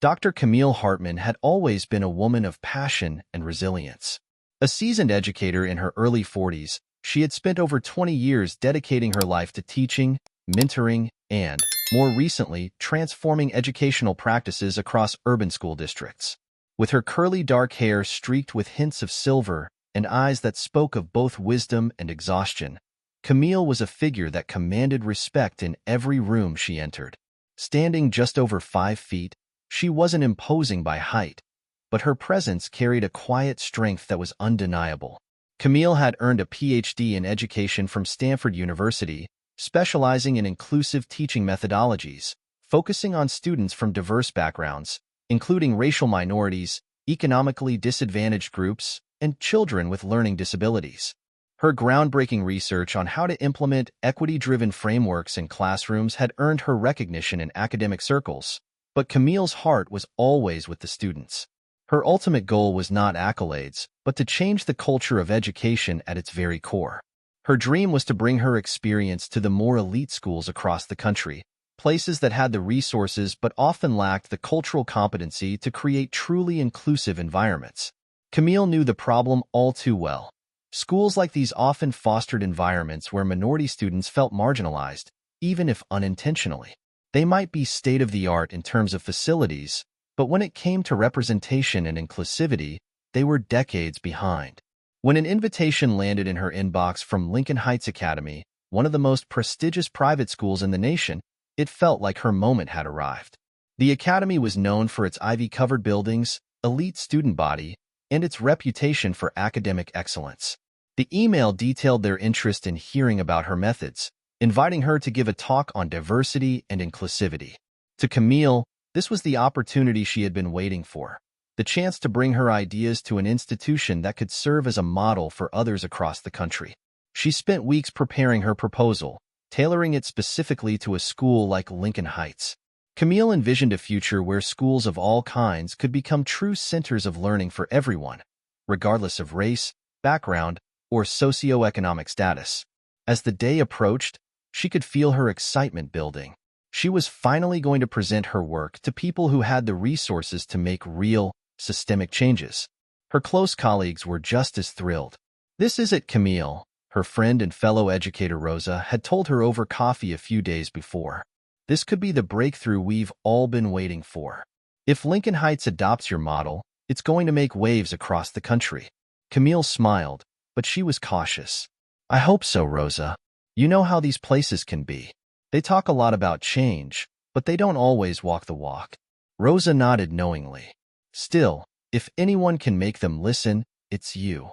Dr. Camille Hartman had always been a woman of passion and resilience. A seasoned educator in her early 40s, she had spent over 20 years dedicating her life to teaching, mentoring, and, more recently, transforming educational practices across urban school districts. With her curly dark hair streaked with hints of silver and eyes that spoke of both wisdom and exhaustion, Camille was a figure that commanded respect in every room she entered. Standing just over 5 feet, she wasn't imposing by height, but her presence carried a quiet strength that was undeniable. Camille had earned a PhD in education from Stanford University, specializing in inclusive teaching methodologies, focusing on students from diverse backgrounds, including racial minorities, economically disadvantaged groups, and children with learning disabilities. Her groundbreaking research on how to implement equity-driven frameworks in classrooms had earned her recognition in academic circles, but Camille's heart was always with the students. Her ultimate goal was not accolades, but to change the culture of education at its very core. Her dream was to bring her experience to the more elite schools across the country, places that had the resources but often lacked the cultural competency to create truly inclusive environments. Camille knew the problem all too well. Schools like these often fostered environments where minority students felt marginalized, even if unintentionally. They might be state-of-the-art in terms of facilities, but when it came to representation and inclusivity, they were decades behind. When an invitation landed in her inbox from Lincoln Heights Academy, one of the most prestigious private schools in the nation, it felt like her moment had arrived. The academy was known for its ivy-covered buildings, elite student body, and its reputation for academic excellence. The email detailed their interest in hearing about her methods, inviting her to give a talk on diversity and inclusivity. To Camille, this was the opportunity she had been waiting for, the chance to bring her ideas to an institution that could serve as a model for others across the country. She spent weeks preparing her proposal, tailoring it specifically to a school like Lincoln Heights. Camille envisioned a future where schools of all kinds could become true centers of learning for everyone, regardless of race, background, or socioeconomic status. As the day approached, she could feel her excitement building. She was finally going to present her work to people who had the resources to make real, systemic changes. Her close colleagues were just as thrilled. "This is it, Camille," her friend and fellow educator Rosa had told her over coffee a few days before. "This could be the breakthrough we've all been waiting for. If Lincoln Heights adopts your model, it's going to make waves across the country." Camille smiled, but she was cautious. "I hope so, Rosa. You know how these places can be. They talk a lot about change, but they don't always walk the walk." Rosa nodded knowingly. "Still, if anyone can make them listen, it's you."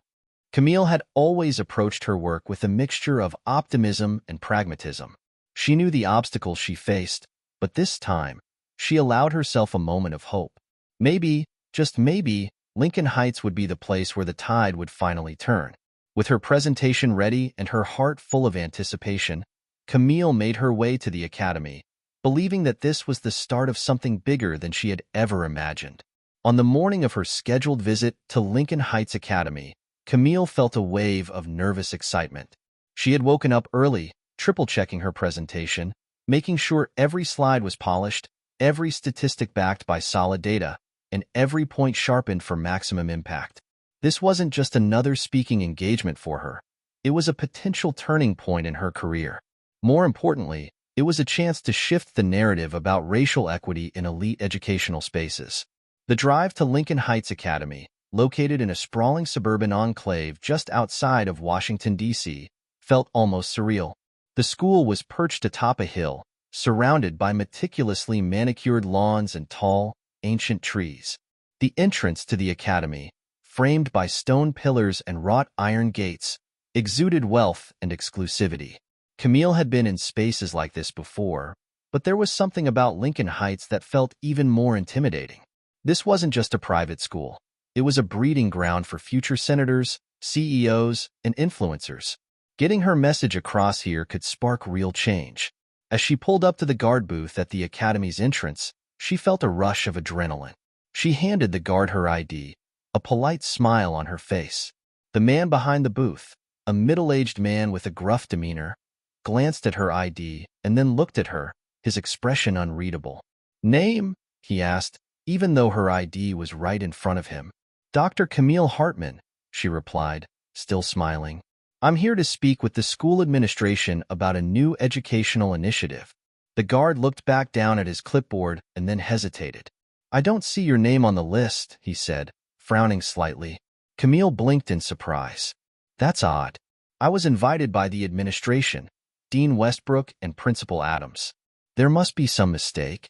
Camille had always approached her work with a mixture of optimism and pragmatism. She knew the obstacles she faced, but this time, she allowed herself a moment of hope. Maybe, just maybe, Lincoln Heights would be the place where the tide would finally turn. With her presentation ready and her heart full of anticipation, Camille made her way to the academy, believing that this was the start of something bigger than she had ever imagined. On the morning of her scheduled visit to Lincoln Heights Academy, Camille felt a wave of nervous excitement. She had woken up early, triple-checking her presentation, making sure every slide was polished, every statistic backed by solid data, and every point sharpened for maximum impact. This wasn't just another speaking engagement for her. It was a potential turning point in her career. More importantly, it was a chance to shift the narrative about racial equity in elite educational spaces. The drive to Lincoln Heights Academy, located in a sprawling suburban enclave just outside of Washington, D.C., felt almost surreal. The school was perched atop a hill, surrounded by meticulously manicured lawns and tall, ancient trees. The entrance to the academy, framed by stone pillars and wrought iron gates, exuded wealth and exclusivity. Camille had been in spaces like this before, but there was something about Lincoln Heights that felt even more intimidating. This wasn't just a private school. It was a breeding ground for future senators, CEOs, and influencers. Getting her message across here could spark real change. As she pulled up to the guard booth at the academy's entrance, she felt a rush of adrenaline. She handed the guard her ID, a polite smile on her face. The man behind the booth, a middle-aged man with a gruff demeanor, glanced at her ID and then looked at her, his expression unreadable. "Name?" he asked, even though her ID was right in front of him. Dr. Camille Hartman, she replied, still smiling. I'm here to speak with the school administration about a new educational initiative. The guard looked back down at his clipboard and then hesitated. I don't see your name on the list, he said, frowning slightly. Camille blinked in surprise. That's odd. I was invited by the administration, Dean Westbrook and Principal Adams. There must be some mistake.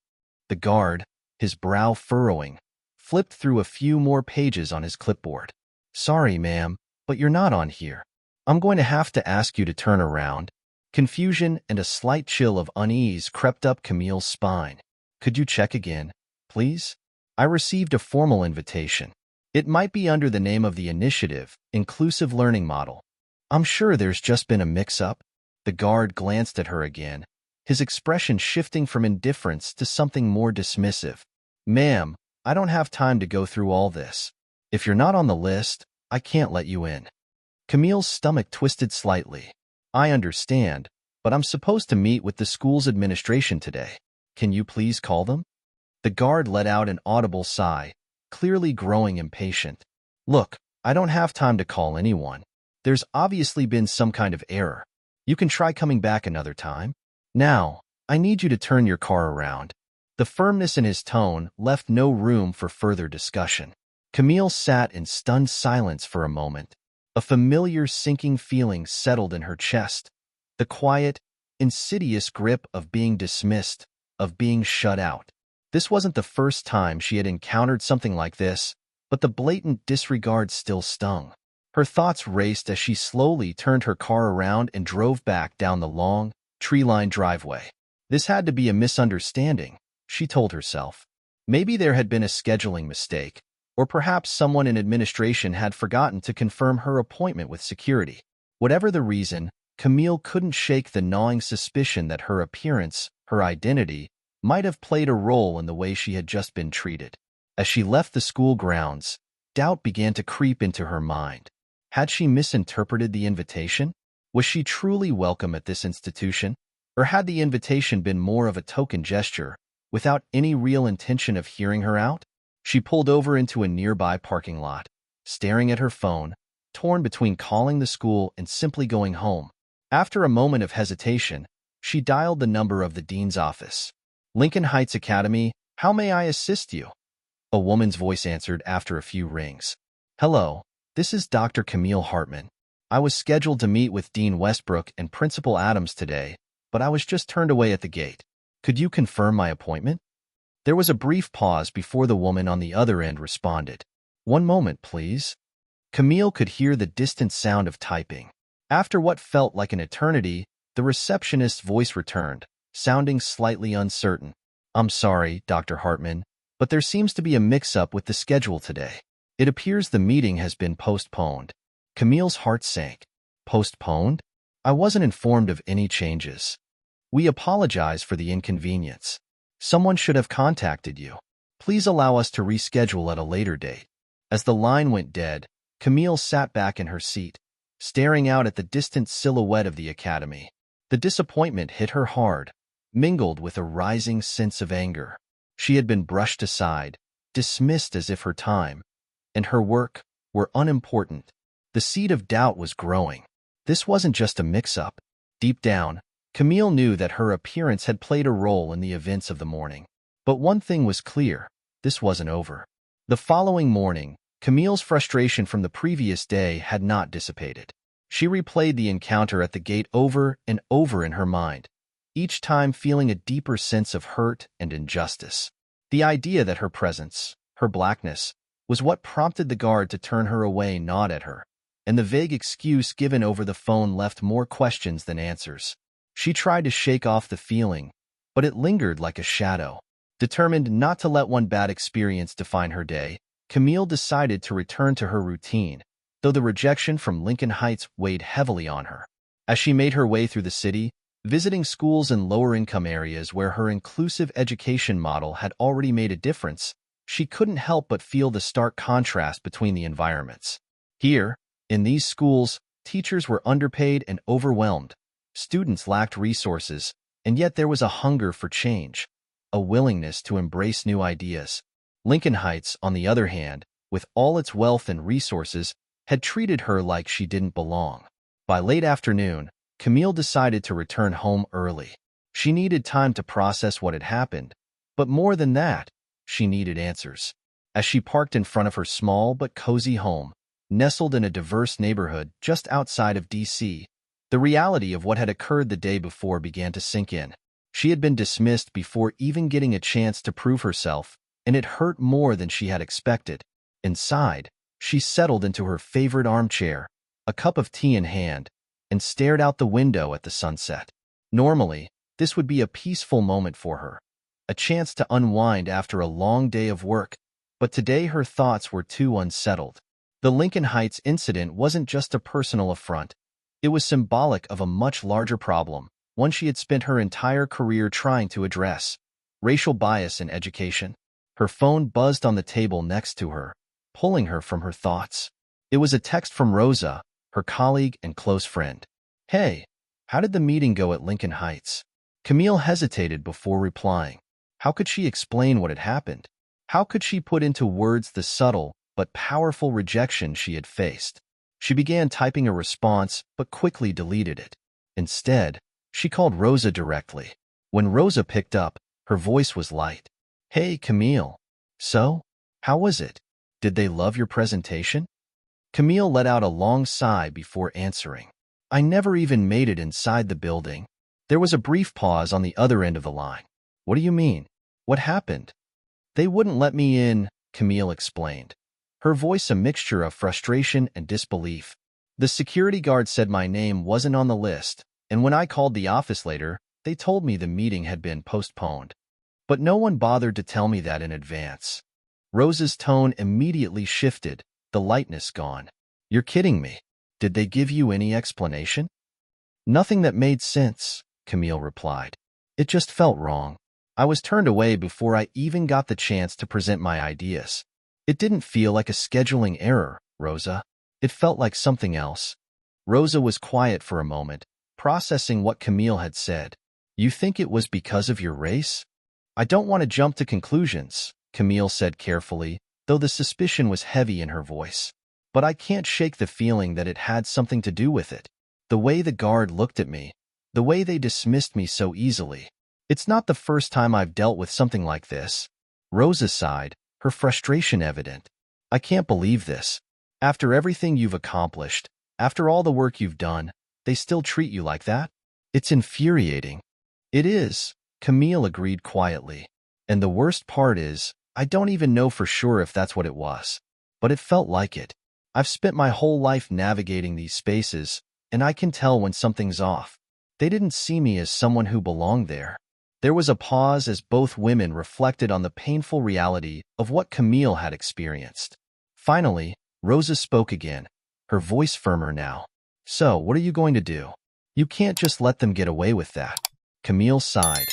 The guard, his brow furrowing, flipped through a few more pages on his clipboard. Sorry, ma'am, but you're not on here. I'm going to have to ask you to turn around. Confusion and a slight chill of unease crept up Camille's spine. Could you check again, please? I received a formal invitation. It might be under the name of the initiative, Inclusive Learning Model. I'm sure there's just been a mix-up. The guard glanced at her again, his expression shifting from indifference to something more dismissive. Ma'am, I don't have time to go through all this. If you're not on the list, I can't let you in. Camille's stomach twisted slightly. I understand, but I'm supposed to meet with the school's administration today. Can you please call them? The guard let out an audible sigh, clearly growing impatient. Look, I don't have time to call anyone. There's obviously been some kind of error. You can try coming back another time. Now, I need you to turn your car around. The firmness in his tone left no room for further discussion. Camille sat in stunned silence for a moment. A familiar sinking feeling settled in her chest. The quiet, insidious grip of being dismissed, of being shut out. This wasn't the first time she had encountered something like this, but the blatant disregard still stung. Her thoughts raced as she slowly turned her car around and drove back down the long, tree-lined driveway. This had to be a misunderstanding, she told herself. Maybe there had been a scheduling mistake, or perhaps someone in administration had forgotten to confirm her appointment with security. Whatever the reason, Camille couldn't shake the gnawing suspicion that her appearance, her identity, might have played a role in the way she had just been treated. As she left the school grounds, doubt began to creep into her mind. Had she misinterpreted the invitation? Was she truly welcome at this institution? Or had the invitation been more of a token gesture, without any real intention of hearing her out? She pulled over into a nearby parking lot, staring at her phone, torn between calling the school and simply going home. After a moment of hesitation, she dialed the number of the dean's office. Lincoln Heights Academy, how may I assist you? A woman's voice answered after a few rings. Hello, this is Dr. Camille Hartman. I was scheduled to meet with Dean Westbrook and Principal Adams today, but I was just turned away at the gate. Could you confirm my appointment? There was a brief pause before the woman on the other end responded. One moment, please. Camille could hear the distant sound of typing. After what felt like an eternity, the receptionist's voice returned, sounding slightly uncertain. I'm sorry, Dr. Hartman, but there seems to be a mix-up with the schedule today. It appears the meeting has been postponed. Camille's heart sank. Postponed? I wasn't informed of any changes. We apologize for the inconvenience. Someone should have contacted you. Please allow us to reschedule at a later date. As the line went dead, Camille sat back in her seat, staring out at the distant silhouette of the academy. The disappointment hit her hard, mingled with a rising sense of anger. She had been brushed aside, dismissed as if her time and her work were unimportant. The seed of doubt was growing. This wasn't just a mix-up. Deep down, Camille knew that her appearance had played a role in the events of the morning. But one thing was clear, this wasn't over. The following morning, Camille's frustration from the previous day had not dissipated. She replayed the encounter at the gate over and over in her mind, each time feeling a deeper sense of hurt and injustice. The idea that her presence, her blackness, was what prompted the guard to turn her away gnawed at her, and the vague excuse given over the phone left more questions than answers. She tried to shake off the feeling, but it lingered like a shadow. Determined not to let one bad experience define her day, Camille decided to return to her routine, though the rejection from Lincoln Heights weighed heavily on her. As she made her way through the city, visiting schools in lower-income areas where her inclusive education model had already made a difference, she couldn't help but feel the stark contrast between the environments. Here, in these schools, teachers were underpaid and overwhelmed. Students lacked resources, and yet there was a hunger for change, a willingness to embrace new ideas. Lincoln Heights, on the other hand, with all its wealth and resources, had treated her like she didn't belong. By late afternoon, Camille decided to return home early. She needed time to process what had happened, but more than that, she needed answers. As she parked in front of her small but cozy home, nestled in a diverse neighborhood just outside of D.C., the reality of what had occurred the day before began to sink in. She had been dismissed before even getting a chance to prove herself, and it hurt more than she had expected. Inside, she settled into her favorite armchair, a cup of tea in hand, and stared out the window at the sunset. Normally, this would be a peaceful moment for her, a chance to unwind after a long day of work, but today her thoughts were too unsettled. The Lincoln Heights incident wasn't just a personal affront. It was symbolic of a much larger problem, one she had spent her entire career trying to address: racial bias in education. Her phone buzzed on the table next to her, pulling her from her thoughts. It was a text from Rosa, her colleague and close friend. "Hey, how did the meeting go at Lincoln Heights?" Camille hesitated before replying. How could she explain what had happened? How could she put into words the subtle but powerful rejection she had faced? She began typing a response, but quickly deleted it. Instead, she called Rosa directly. When Rosa picked up, her voice was light. "Hey, Camille. So, how was it? Did they love your presentation?" Camille let out a long sigh before answering. "I never even made it inside the building." There was a brief pause on the other end of the line. "What do you mean? What happened?" "They wouldn't let me in," Camille explained, her voice a mixture of frustration and disbelief. "The security guard said my name wasn't on the list, and when I called the office later, they told me the meeting had been postponed. But no one bothered to tell me that in advance." Rosa's tone immediately shifted, the lightness gone. "You're kidding me. Did they give you any explanation?" "Nothing that made sense," Camille replied. "It just felt wrong. I was turned away before I even got the chance to present my ideas. It didn't feel like a scheduling error, Rosa. It felt like something else." Rosa was quiet for a moment, processing what Camille had said. "You think it was because of your race?" "I don't want to jump to conclusions," Camille said carefully, though the suspicion was heavy in her voice. "But I can't shake the feeling that it had something to do with it. The way the guard looked at me, the way they dismissed me so easily. It's not the first time I've dealt with something like this." Rosa sighed, her frustration evident. "I can't believe this. After everything you've accomplished, after all the work you've done, they still treat you like that? It's infuriating." "It is," Camille agreed quietly. "And the worst part is, I don't even know for sure if that's what it was. But it felt like it. I've spent my whole life navigating these spaces, and I can tell when something's off. They didn't see me as someone who belonged there." There was a pause as both women reflected on the painful reality of what Camille had experienced. Finally, Rosa spoke again, her voice firmer now. "So, what are you going to do? You can't just let them get away with that." Camille sighed,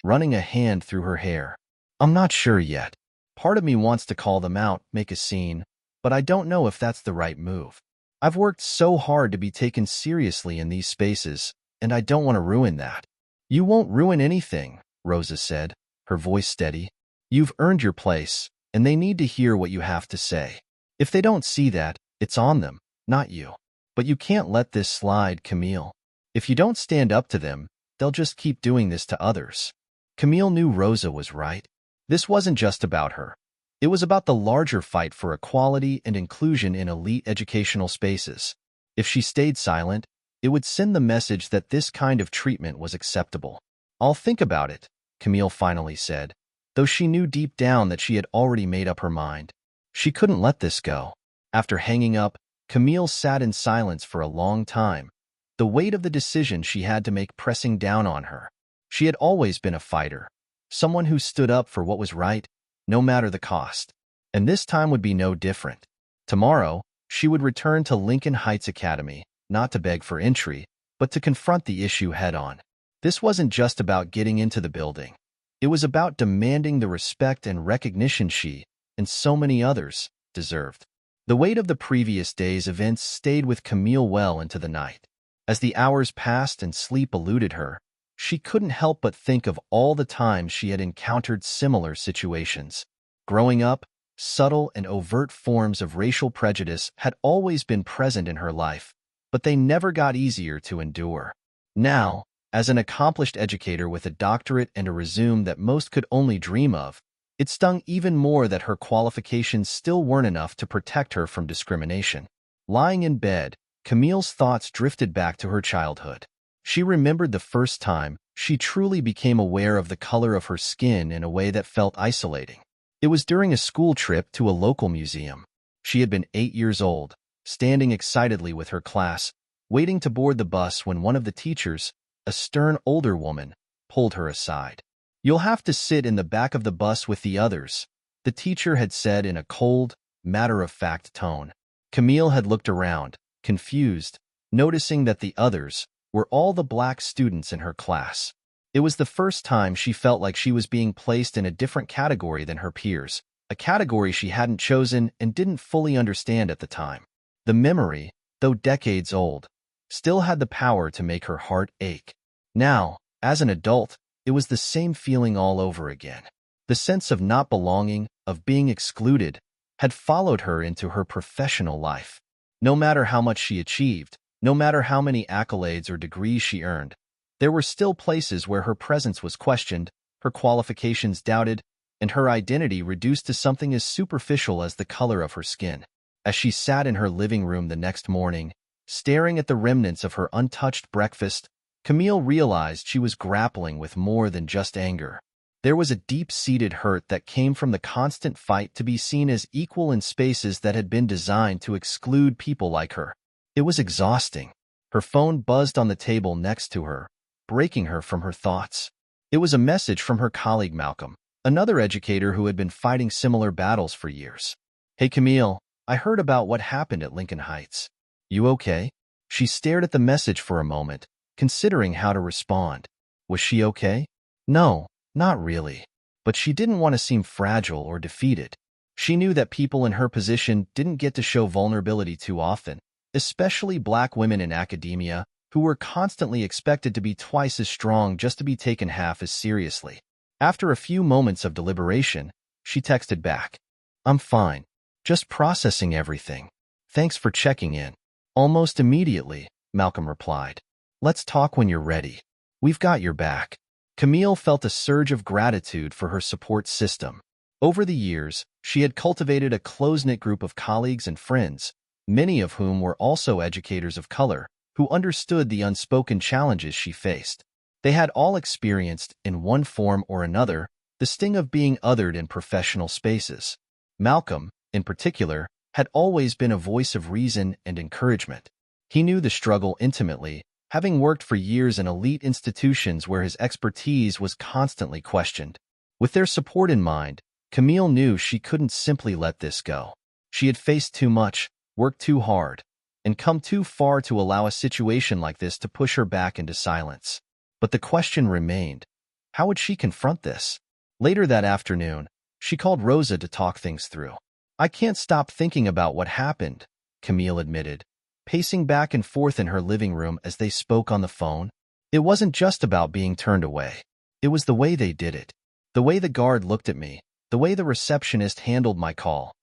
running a hand through her hair. "I'm not sure yet. Part of me wants to call them out, make a scene, but I don't know if that's the right move. I've worked so hard to be taken seriously in these spaces, and I don't want to ruin that." "You won't ruin anything," Rosa said, her voice steady. "You've earned your place, and they need to hear what you have to say. If they don't see that, it's on them, not you. But you can't let this slide, Camille. If you don't stand up to them, they'll just keep doing this to others." Camille knew Rosa was right. This wasn't just about her. It was about the larger fight for equality and inclusion in elite educational spaces. If she stayed silent, it would send the message that this kind of treatment was acceptable. "I'll think about it," Camille finally said, though she knew deep down that she had already made up her mind. She couldn't let this go. After hanging up, Camille sat in silence for a long time, the weight of the decision she had to make pressing down on her. She had always been a fighter, someone who stood up for what was right, no matter the cost. And this time would be no different. Tomorrow, she would return to Lincoln Heights Academy, not to beg for entry, but to confront the issue head-on. This wasn't just about getting into the building. It was about demanding the respect and recognition she, and so many others, deserved. The weight of the previous day's events stayed with Camille well into the night. As the hours passed and sleep eluded her, she couldn't help but think of all the times she had encountered similar situations. Growing up, subtle and overt forms of racial prejudice had always been present in her life, but they never got easier to endure. Now, as an accomplished educator with a doctorate and a resume that most could only dream of, it stung even more that her qualifications still weren't enough to protect her from discrimination. Lying in bed, Camille's thoughts drifted back to her childhood. She remembered the first time she truly became aware of the color of her skin in a way that felt isolating. It was during a school trip to a local museum. She had been 8 years old, standing excitedly with her class, waiting to board the bus when one of the teachers, a stern older woman, pulled her aside. "You'll have to sit in the back of the bus with the others," the teacher had said in a cold, matter-of-fact tone. Camille had looked around, confused, noticing that the others were all the black students in her class. It was the first time she felt like she was being placed in a different category than her peers, a category she hadn't chosen and didn't fully understand at the time. The memory, though decades old, still had the power to make her heart ache. Now, as an adult, it was the same feeling all over again. The sense of not belonging, of being excluded, had followed her into her professional life. No matter how much she achieved, no matter how many accolades or degrees she earned, there were still places where her presence was questioned, her qualifications doubted, and her identity reduced to something as superficial as the color of her skin. As she sat in her living room the next morning, staring at the remnants of her untouched breakfast, Camille realized she was grappling with more than just anger. There was a deep-seated hurt that came from the constant fight to be seen as equal in spaces that had been designed to exclude people like her. It was exhausting. Her phone buzzed on the table next to her, breaking her from her thoughts. It was a message from her colleague Malcolm, another educator who had been fighting similar battles for years. "Hey Camille, I heard about what happened at Lincoln Heights. You okay?" She stared at the message for a moment, considering how to respond. Was she okay? No, not really. But she didn't want to seem fragile or defeated. She knew that people in her position didn't get to show vulnerability too often, especially black women in academia, who were constantly expected to be twice as strong just to be taken half as seriously. After a few moments of deliberation, she texted back, "I'm fine. Just processing everything. Thanks for checking in." Almost immediately, Malcolm replied, "Let's talk when you're ready. We've got your back." Camille felt a surge of gratitude for her support system. Over the years, she had cultivated a close-knit group of colleagues and friends, many of whom were also educators of color, who understood the unspoken challenges she faced. They had all experienced, in one form or another, the sting of being othered in professional spaces. Malcolm, in particular, had always been a voice of reason and encouragement. He knew the struggle intimately, having worked for years in elite institutions where his expertise was constantly questioned. With their support in mind, Camille knew she couldn't simply let this go. She had faced too much, worked too hard, and come too far to allow a situation like this to push her back into silence. But the question remained, how would she confront this? Later that afternoon, she called Rosa to talk things through. "I can't stop thinking about what happened," Camille admitted, pacing back and forth in her living room as they spoke on the phone. "It wasn't just about being turned away. It was the way they did it. The way the guard looked at me, the way the receptionist handled my call.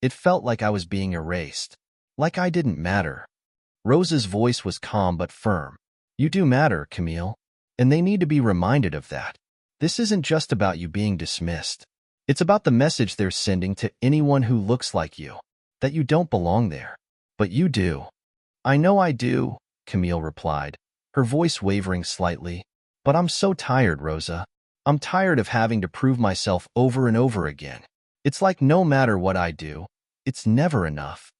It felt like I was being erased. Like I didn't matter." Rosa's voice was calm but firm. "You do matter, Camille, and they need to be reminded of that. This isn't just about you being dismissed. It's about the message they're sending to anyone who looks like you, that you don't belong there. But you do." "I know I do," Camille replied, her voice wavering slightly. "But I'm so tired, Rosa. I'm tired of having to prove myself over and over again. It's like no matter what I do, it's never enough."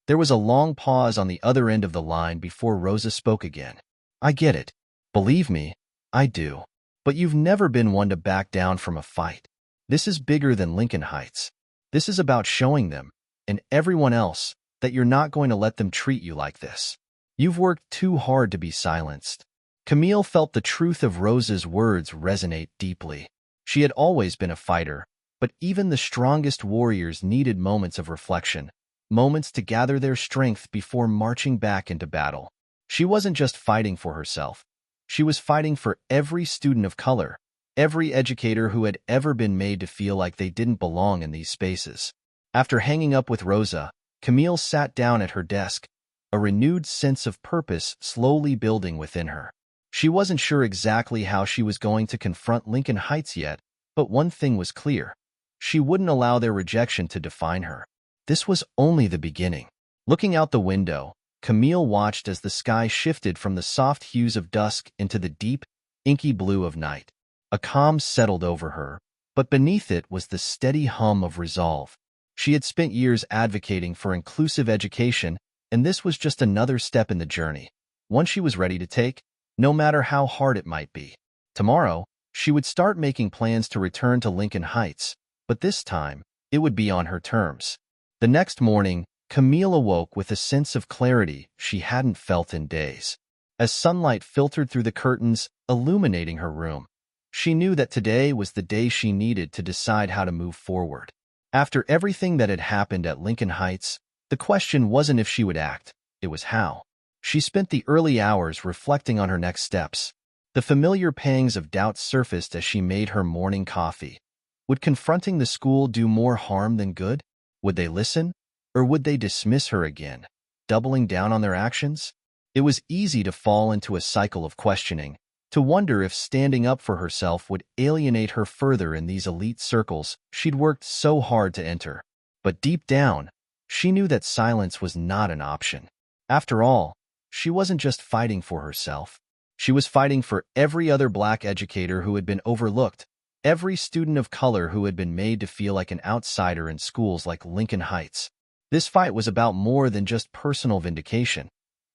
There was a long pause on the other end of the line before Rosa spoke again. "I get it. Believe me, I do. But you've never been one to back down from a fight. This is bigger than Lincoln Heights. This is about showing them, and everyone else, that you're not going to let them treat you like this. You've worked too hard to be silenced." Camille felt the truth of Rosa's words resonate deeply. She had always been a fighter, but even the strongest warriors needed moments of reflection, moments to gather their strength before marching back into battle. She wasn't just fighting for herself. She was fighting for every student of color, every educator who had ever been made to feel like they didn't belong in these spaces. After hanging up with Rosa, Camille sat down at her desk, a renewed sense of purpose slowly building within her. She wasn't sure exactly how she was going to confront Lincoln Heights yet, but one thing was clear. She wouldn't allow their rejection to define her. This was only the beginning. Looking out the window, Camille watched as the sky shifted from the soft hues of dusk into the deep, inky blue of night. A calm settled over her, but beneath it was the steady hum of resolve. She had spent years advocating for inclusive education, and this was just another step in the journey, one she was ready to take, no matter how hard it might be. Tomorrow, she would start making plans to return to Lincoln Heights, but this time, it would be on her terms. The next morning, Camille awoke with a sense of clarity she hadn't felt in days. As sunlight filtered through the curtains, illuminating her room, she knew that today was the day she needed to decide how to move forward. After everything that had happened at Lincoln Heights, the question wasn't if she would act, it was how. She spent the early hours reflecting on her next steps. The familiar pangs of doubt surfaced as she made her morning coffee. Would confronting the school do more harm than good? Would they listen? Or would they dismiss her again, doubling down on their actions? It was easy to fall into a cycle of questioning, to wonder if standing up for herself would alienate her further in these elite circles she'd worked so hard to enter. But deep down, she knew that silence was not an option. After all, she wasn't just fighting for herself. She was fighting for every other Black educator who had been overlooked, every student of color who had been made to feel like an outsider in schools like Lincoln Heights. This fight was about more than just personal vindication.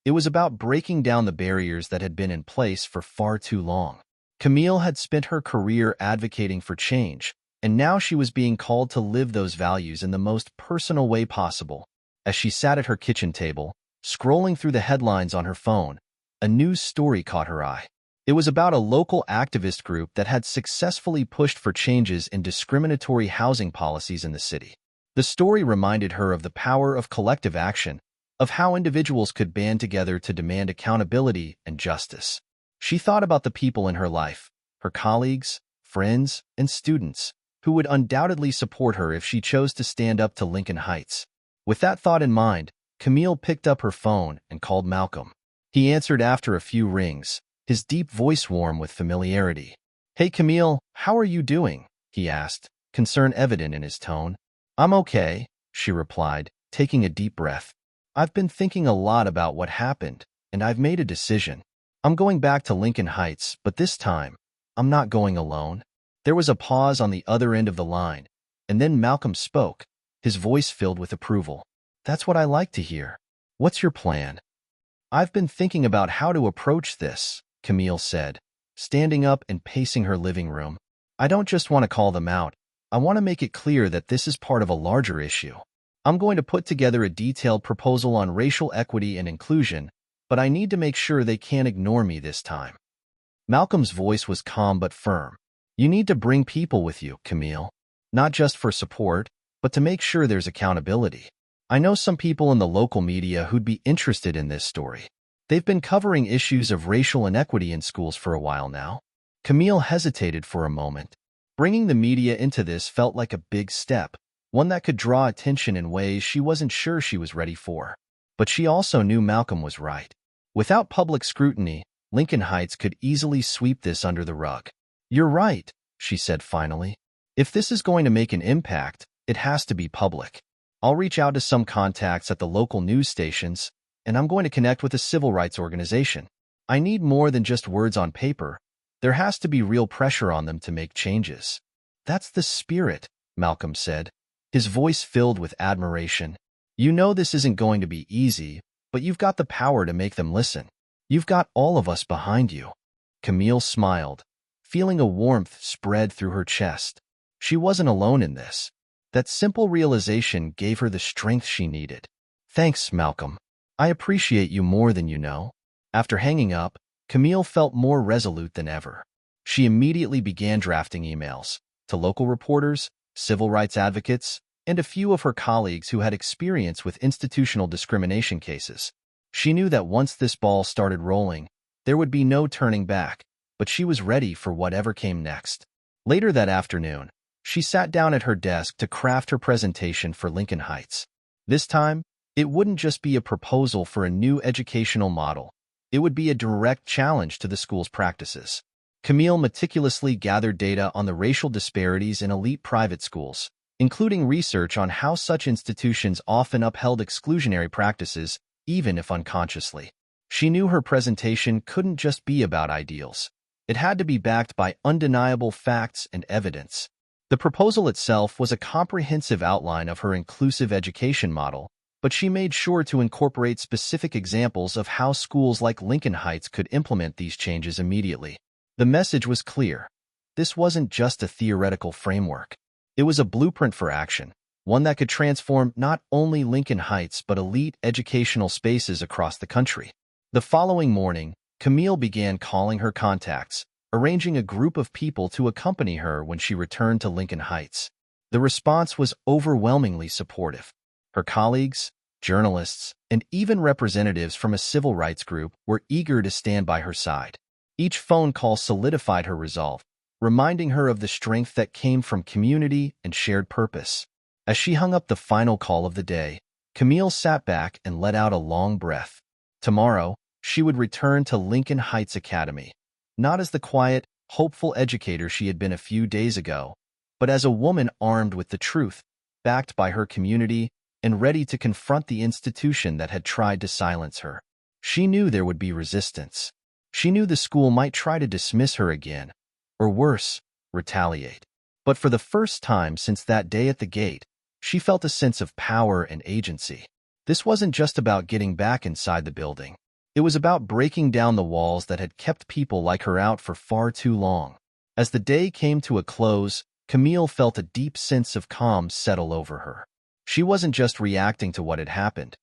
It was about breaking down the barriers that had been in place for far too long. Camille had spent her career advocating for change, and now she was being called to live those values in the most personal way possible. As she sat at her kitchen table, scrolling through the headlines on her phone, a news story caught her eye. It was about a local activist group that had successfully pushed for changes in discriminatory housing policies in the city. The story reminded her of the power of collective action, of how individuals could band together to demand accountability and justice. She thought about the people in her life, her colleagues, friends, and students, who would undoubtedly support her if she chose to stand up to Lincoln Heights. With that thought in mind, Camille picked up her phone and called Malcolm. He answered after a few rings, his deep voice warm with familiarity. "Hey Camille, how are you doing?" he asked, concern evident in his tone. "I'm okay," she replied, taking a deep breath. "I've been thinking a lot about what happened, and I've made a decision. I'm going back to Lincoln Heights, but this time, I'm not going alone." There was a pause on the other end of the line, and then Malcolm spoke, his voice filled with approval. "That's what I like to hear. What's your plan?" "I've been thinking about how to approach this," Camille said, standing up and pacing her living room. "I don't just want to call them out. I want to make it clear that this is part of a larger issue. I'm going to put together a detailed proposal on racial equity and inclusion, but I need to make sure they can't ignore me this time." Malcolm's voice was calm but firm. "You need to bring people with you, Camille. Not just for support, but to make sure there's accountability. I know some people in the local media who'd be interested in this story. They've been covering issues of racial inequity in schools for a while now." Camille hesitated for a moment. Bringing the media into this felt like a big step, one that could draw attention in ways she wasn't sure she was ready for. But she also knew Malcolm was right. Without public scrutiny, Lincoln Heights could easily sweep this under the rug. "You're right," she said finally. "If this is going to make an impact, it has to be public. I'll reach out to some contacts at the local news stations, and I'm going to connect with a civil rights organization. I need more than just words on paper. There has to be real pressure on them to make changes." "That's the spirit," Malcolm said, his voice filled with admiration. "You know this isn't going to be easy, but you've got the power to make them listen. You've got all of us behind you." Camille smiled, feeling a warmth spread through her chest. She wasn't alone in this. That simple realization gave her the strength she needed. "Thanks, Malcolm. I appreciate you more than you know." After hanging up, Camille felt more resolute than ever. She immediately began drafting emails to local reporters, civil rights advocates, and a few of her colleagues who had experience with institutional discrimination cases. She knew that once this ball started rolling, there would be no turning back, but she was ready for whatever came next. Later that afternoon, she sat down at her desk to craft her presentation for Lincoln Heights. This time, it wouldn't just be a proposal for a new educational model. It would be a direct challenge to the school's practices. Camille meticulously gathered data on the racial disparities in elite private schools, including research on how such institutions often upheld exclusionary practices, even if unconsciously. She knew her presentation couldn't just be about ideals. It had to be backed by undeniable facts and evidence. The proposal itself was a comprehensive outline of her inclusive education model, but she made sure to incorporate specific examples of how schools like Lincoln Heights could implement these changes immediately. The message was clear. This wasn't just a theoretical framework. It was a blueprint for action, one that could transform not only Lincoln Heights but elite educational spaces across the country. The following morning, Camille began calling her contacts, arranging a group of people to accompany her when she returned to Lincoln Heights. The response was overwhelmingly supportive. Her colleagues, journalists, and even representatives from a civil rights group were eager to stand by her side. Each phone call solidified her resolve, reminding her of the strength that came from community and shared purpose. As she hung up the final call of the day, Camille sat back and let out a long breath. Tomorrow, she would return to Lincoln Heights Academy, not as the quiet, hopeful educator she had been a few days ago, but as a woman armed with the truth, backed by her community, and ready to confront the institution that had tried to silence her. She knew there would be resistance. She knew the school might try to dismiss her again, or worse, retaliate. But for the first time since that day at the gate, she felt a sense of power and agency. This wasn't just about getting back inside the building. It was about breaking down the walls that had kept people like her out for far too long. As the day came to a close, Camille felt a deep sense of calm settle over her. She wasn't just reacting to what had happened.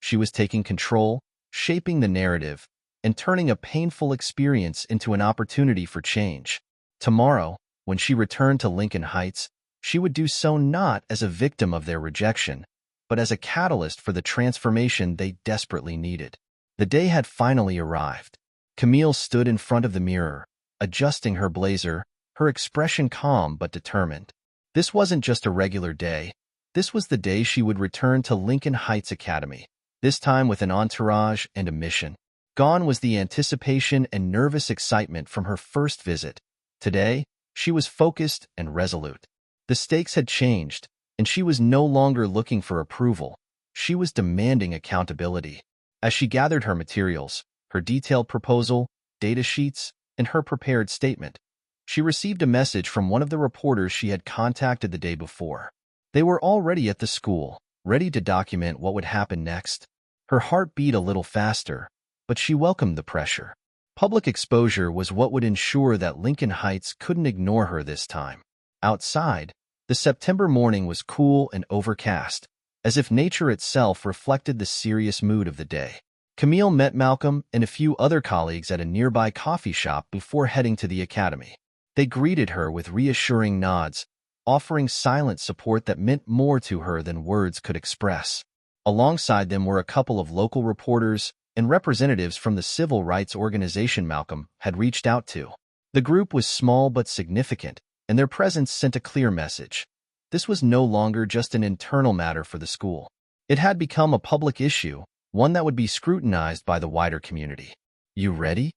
She was taking control, shaping the narrative, and turning a painful experience into an opportunity for change. Tomorrow, when she returned to Lincoln Heights, she would do so not as a victim of their rejection, but as a catalyst for the transformation they desperately needed. The day had finally arrived. Camille stood in front of the mirror, adjusting her blazer, her expression calm but determined. This wasn't just a regular day. This was the day she would return to Lincoln Heights Academy, this time with an entourage and a mission. Gone was the anticipation and nervous excitement from her first visit. Today, she was focused and resolute. The stakes had changed, and she was no longer looking for approval. She was demanding accountability. As she gathered her materials, her detailed proposal, data sheets, and her prepared statement, she received a message from one of the reporters she had contacted the day before. They were already at the school, ready to document what would happen next. Her heart beat a little faster, but she welcomed the pressure. Public exposure was what would ensure that Lincoln Heights couldn't ignore her this time. Outside, the September morning was cool and overcast, as if nature itself reflected the serious mood of the day. Camille met Malcolm and a few other colleagues at a nearby coffee shop before heading to the academy. They greeted her with reassuring nods, offering silent support that meant more to her than words could express. Alongside them were a couple of local reporters and representatives from the civil rights organization Malcolm had reached out to. The group was small but significant, and their presence sent a clear message. This was no longer just an internal matter for the school. It had become a public issue, one that would be scrutinized by the wider community. "You ready?"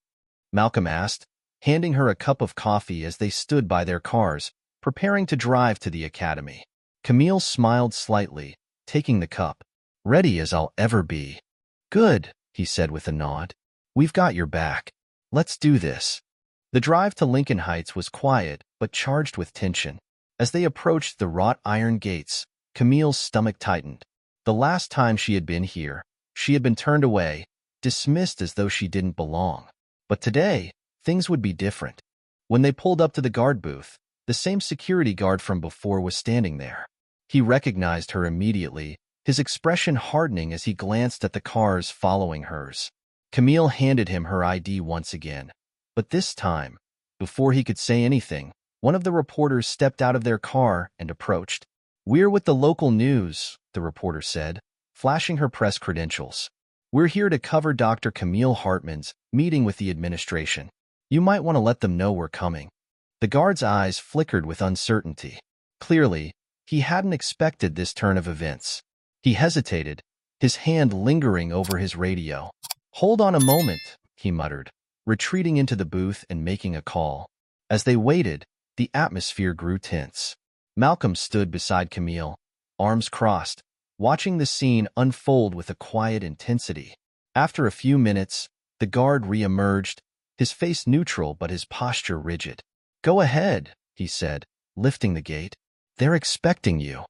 Malcolm asked, handing her a cup of coffee as they stood by their cars, preparing to drive to the academy. Camille smiled slightly, taking the cup. "Ready as I'll ever be." "Good," he said with a nod. "We've got your back. Let's do this." The drive to Lincoln Heights was quiet but charged with tension. As they approached the wrought iron gates, Camille's stomach tightened. The last time she had been here, she had been turned away, dismissed as though she didn't belong. But today, things would be different. When they pulled up to the guard booth, the same security guard from before was standing there. He recognized her immediately, his expression hardening as he glanced at the cars following hers. Camille handed him her ID once again. But this time, before he could say anything, one of the reporters stepped out of their car and approached. "We're with the local news," the reporter said, flashing her press credentials. "We're here to cover Dr. Camille Hartman's meeting with the administration. You might want to let them know we're coming." The guard's eyes flickered with uncertainty. Clearly, he hadn't expected this turn of events. He hesitated, his hand lingering over his radio. "Hold on a moment," he muttered, retreating into the booth and making a call. As they waited, the atmosphere grew tense. Malcolm stood beside Camille, arms crossed, watching the scene unfold with a quiet intensity. After a few minutes, the guard re-emerged, his face neutral but his posture rigid. "Go ahead," he said, lifting the gate. "They're expecting you."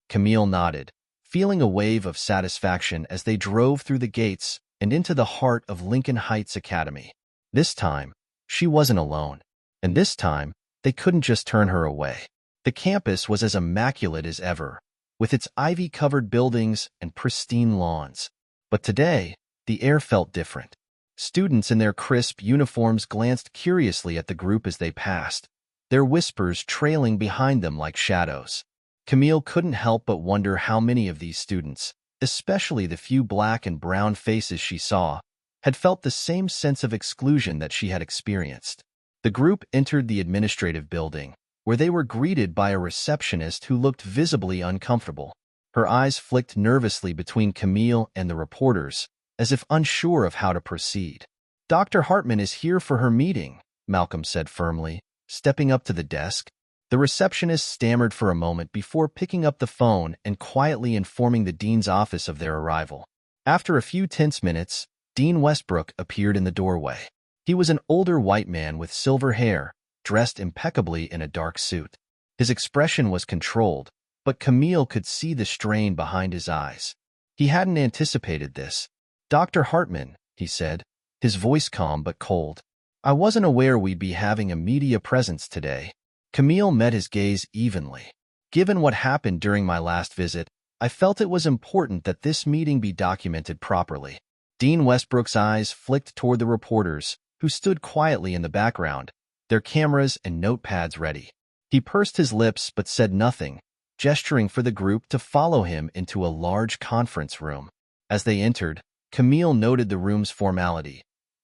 Camille nodded, feeling a wave of satisfaction as they drove through the gates and into the heart of Lincoln Heights Academy. This time, she wasn't alone. And this time, they couldn't just turn her away. The campus was as immaculate as ever, with its ivy-covered buildings and pristine lawns. But today, the air felt different. Students in their crisp uniforms glanced curiously at the group as they passed, their whispers trailing behind them like shadows. Camille couldn't help but wonder how many of these students, especially the few black and brown faces she saw, had felt the same sense of exclusion that she had experienced. The group entered the administrative building, where they were greeted by a receptionist who looked visibly uncomfortable. Her eyes flicked nervously between Camille and the reporters, as if unsure of how to proceed. "Dr. Hartman is here for her meeting," Malcolm said firmly, stepping up to the desk. The receptionist stammered for a moment before picking up the phone and quietly informing the dean's office of their arrival. After a few tense minutes, Dean Westbrook appeared in the doorway. He was an older white man with silver hair, dressed impeccably in a dark suit. His expression was controlled, but Camille could see the strain behind his eyes. He hadn't anticipated this. "Dr. Hartman," he said, his voice calm but cold. "I wasn't aware we'd be having a media presence today." Camille met his gaze evenly. "Given what happened during my last visit, I felt it was important that this meeting be documented properly." Dean Westbrook's eyes flicked toward the reporters, who stood quietly in the background, their cameras and notepads ready. He pursed his lips but said nothing, gesturing for the group to follow him into a large conference room. As they entered, Camille noted the room's formality: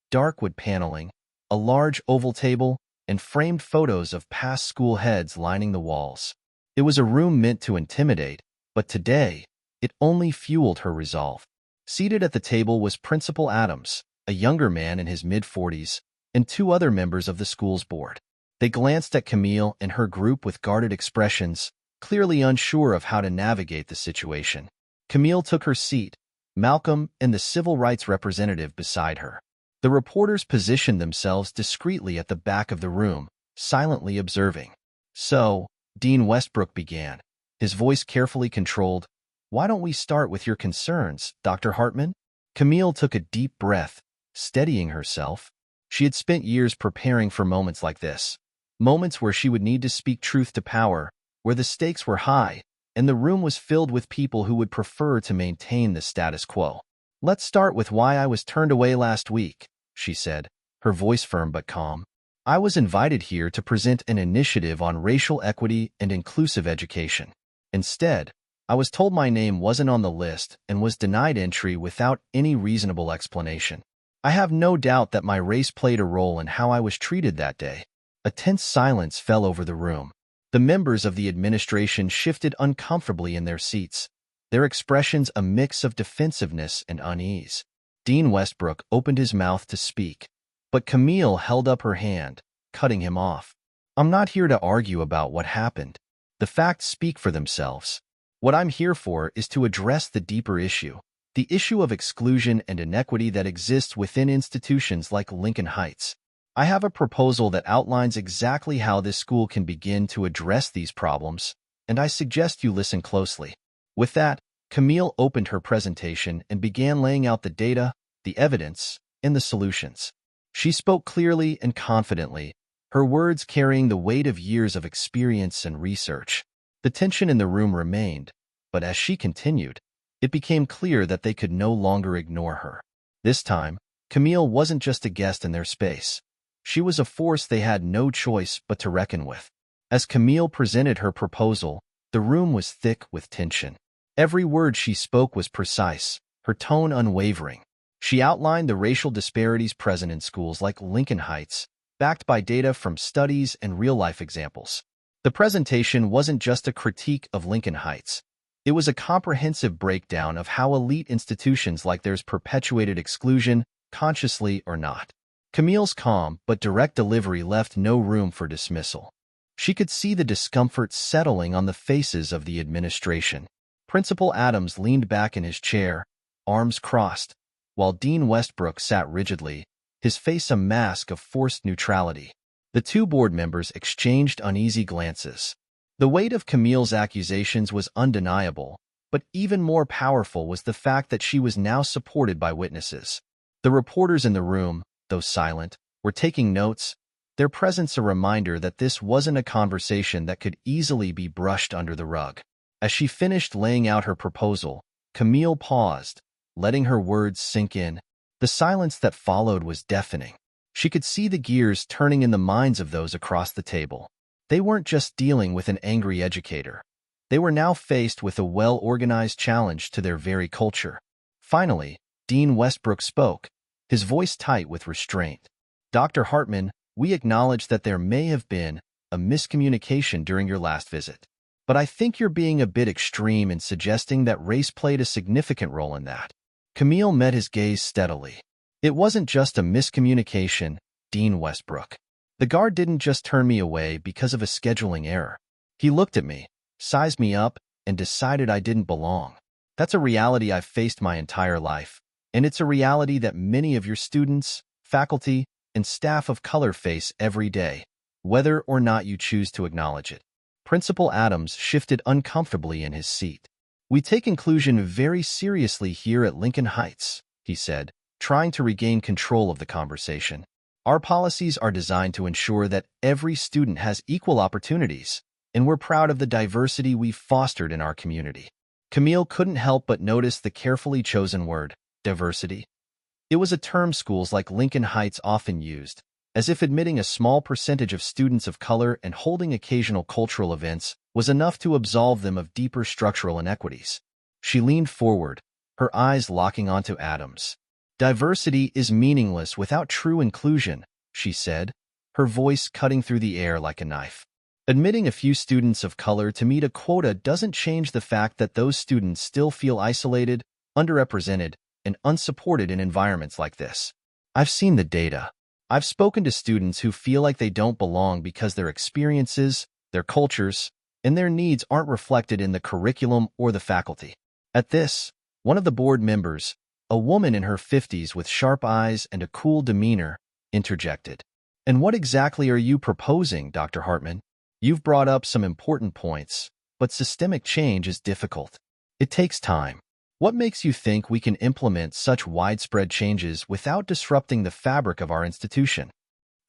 dark wood paneling, a large oval table, and framed photos of past school heads lining the walls. It was a room meant to intimidate, but today, it only fueled her resolve. Seated at the table was Principal Adams, a younger man in his mid-40s, and two other members of the school's board. They glanced at Camille and her group with guarded expressions, clearly unsure of how to navigate the situation. Camille took her seat, Malcolm and the civil rights representative beside her. The reporters positioned themselves discreetly at the back of the room, silently observing. "So," Dean Westbrook began, his voice carefully controlled, "why don't we start with your concerns, Dr. Hartman?" Camille took a deep breath, steadying herself. She had spent years preparing for moments like this, moments where she would need to speak truth to power, where the stakes were high, and the room was filled with people who would prefer to maintain the status quo. "Let's start with why I was turned away last week," she said, her voice firm but calm. "I was invited here to present an initiative on racial equity and inclusive education. Instead, I was told my name wasn't on the list and was denied entry without any reasonable explanation. I have no doubt that my race played a role in how I was treated that day." A tense silence fell over the room. The members of the administration shifted uncomfortably in their seats, their expressions a mix of defensiveness and unease. Dean Westbrook opened his mouth to speak, but Camille held up her hand, cutting him off. "I'm not here to argue about what happened. The facts speak for themselves. What I'm here for is to address the deeper issue, the issue of exclusion and inequity that exists within institutions like Lincoln Heights. I have a proposal that outlines exactly how this school can begin to address these problems, and I suggest you listen closely." With that, Camille opened her presentation and began laying out the data, the evidence, and the solutions. She spoke clearly and confidently, her words carrying the weight of years of experience and research. The tension in the room remained, but as she continued, it became clear that they could no longer ignore her. This time, Camille wasn't just a guest in their space. She was a force they had no choice but to reckon with. As Camille presented her proposal, the room was thick with tension. Every word she spoke was precise, her tone unwavering. She outlined the racial disparities present in schools like Lincoln Heights, backed by data from studies and real-life examples. The presentation wasn't just a critique of Lincoln Heights. It was a comprehensive breakdown of how elite institutions like theirs perpetuated exclusion, consciously or not. Camille's calm but direct delivery left no room for dismissal. She could see the discomfort settling on the faces of the administration. Principal Adams leaned back in his chair, arms crossed, while Dean Westbrook sat rigidly, his face a mask of forced neutrality. The two board members exchanged uneasy glances. The weight of Camille's accusations was undeniable, but even more powerful was the fact that she was now supported by witnesses. The reporters in the room, though silent, were taking notes, their presence a reminder that this wasn't a conversation that could easily be brushed under the rug. As she finished laying out her proposal, Camille paused, letting her words sink in. The silence that followed was deafening. She could see the gears turning in the minds of those across the table. They weren't just dealing with an angry educator. They were now faced with a well-organized challenge to their very culture. Finally, Dean Westbrook spoke, his voice tight with restraint. "Dr. Hartman, we acknowledge that there may have been a miscommunication during your last visit. But I think you're being a bit extreme in suggesting that race played a significant role in that." Camille met his gaze steadily. "It wasn't just a miscommunication, Dean Westbrook. The guard didn't just turn me away because of a scheduling error. He looked at me, sized me up, and decided I didn't belong. That's a reality I've faced my entire life, and it's a reality that many of your students, faculty, and staff of color face every day, whether or not you choose to acknowledge it." Principal Adams shifted uncomfortably in his seat. "We take inclusion very seriously here at Lincoln Heights," he said, trying to regain control of the conversation. "Our policies are designed to ensure that every student has equal opportunities, and we're proud of the diversity we've fostered in our community." Camille couldn't help but notice the carefully chosen word, diversity. It was a term schools like Lincoln Heights often used, as if admitting a small percentage of students of color and holding occasional cultural events was enough to absolve them of deeper structural inequities. She leaned forward, her eyes locking onto Adams. "Diversity is meaningless without true inclusion," she said, her voice cutting through the air like a knife. "Admitting a few students of color to meet a quota doesn't change the fact that those students still feel isolated, underrepresented, and unsupported in environments like this. I've seen the data. I've spoken to students who feel like they don't belong because their experiences, their cultures, and their needs aren't reflected in the curriculum or the faculty." At this, one of the board members, a woman in her 50s with sharp eyes and a cool demeanor, interjected. "And what exactly are you proposing, Dr. Hartman? You've brought up some important points, but systemic change is difficult. It takes time. What makes you think we can implement such widespread changes without disrupting the fabric of our institution?"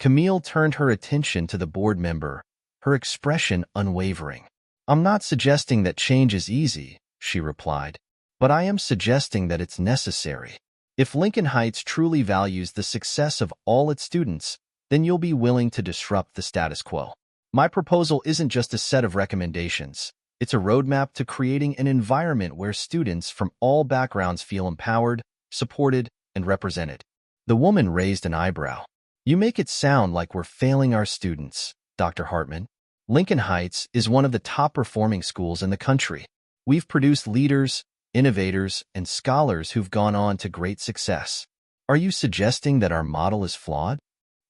Camille turned her attention to the board member, her expression unwavering. "I'm not suggesting that change is easy," she replied, "but I am suggesting that it's necessary. If Lincoln Heights truly values the success of all its students, then you'll be willing to disrupt the status quo. My proposal isn't just a set of recommendations. It's a roadmap to creating an environment where students from all backgrounds feel empowered, supported, and represented." The woman raised an eyebrow. "You make it sound like we're failing our students, Dr. Hartman. Lincoln Heights is one of the top-performing schools in the country. We've produced leaders, innovators, and scholars who've gone on to great success. Are you suggesting that our model is flawed?"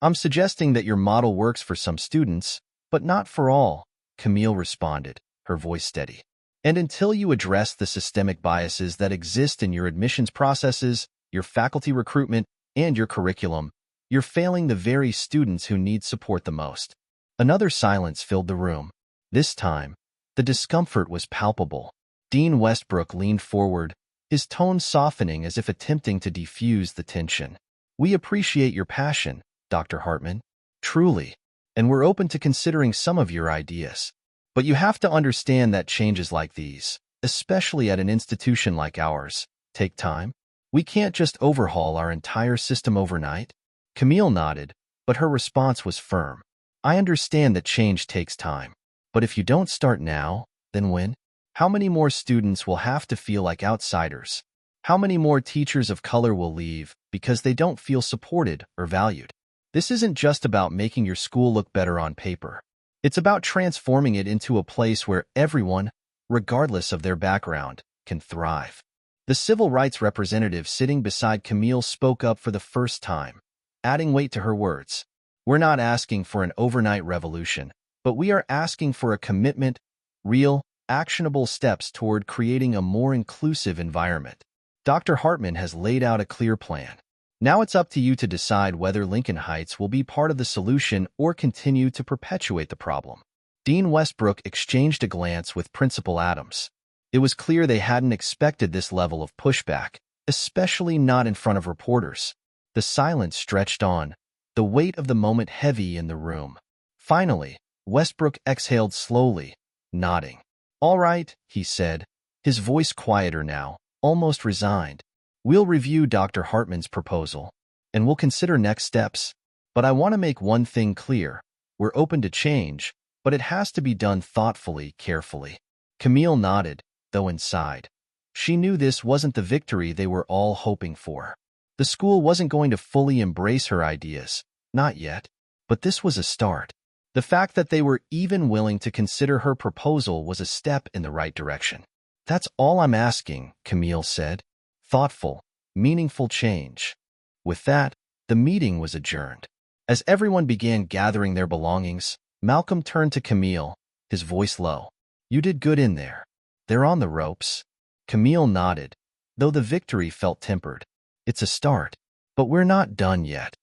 "I'm suggesting that your model works for some students, but not for all," Camille responded, her voice steady. "And until you address the systemic biases that exist in your admissions processes, your faculty recruitment, and your curriculum, you're failing the very students who need support the most." Another silence filled the room. This time, the discomfort was palpable. Dean Westbrook leaned forward, his tone softening as if attempting to defuse the tension. "We appreciate your passion, Dr. Hartman. Truly. And we're open to considering some of your ideas. But you have to understand that changes like these, especially at an institution like ours, take time. We can't just overhaul our entire system overnight." Camille nodded, but her response was firm. "I understand that change takes time. But if you don't start now, then when? How many more students will have to feel like outsiders? How many more teachers of color will leave because they don't feel supported or valued?" This isn't just about making your school look better on paper. It's about transforming it into a place where everyone, regardless of their background, can thrive. The civil rights representative sitting beside Camille spoke up for the first time, adding weight to her words. We're not asking for an overnight revolution, but we are asking for a commitment, real, actionable steps toward creating a more inclusive environment. Dr. Hartman has laid out a clear plan. Now it's up to you to decide whether Lincoln Heights will be part of the solution or continue to perpetuate the problem. Dean Westbrook exchanged a glance with Principal Adams. It was clear they hadn't expected this level of pushback, especially not in front of reporters. The silence stretched on, the weight of the moment heavy in the room. Finally, Westbrook exhaled slowly, nodding. All right, he said, his voice quieter now, almost resigned. We'll review Dr. Hartman's proposal, and we'll consider next steps. But I want to make one thing clear. We're open to change, but it has to be done thoughtfully, carefully. Camille nodded, though inside. She knew this wasn't the victory they were all hoping for. The school wasn't going to fully embrace her ideas, not yet, but this was a start. The fact that they were even willing to consider her proposal was a step in the right direction. That's all I'm asking, Camille said. Thoughtful, meaningful change. With that, the meeting was adjourned. As everyone began gathering their belongings, Malcolm turned to Camille, his voice low. You did good in there. They're on the ropes. Camille nodded, though the victory felt tempered. It's a start, but we're not done yet.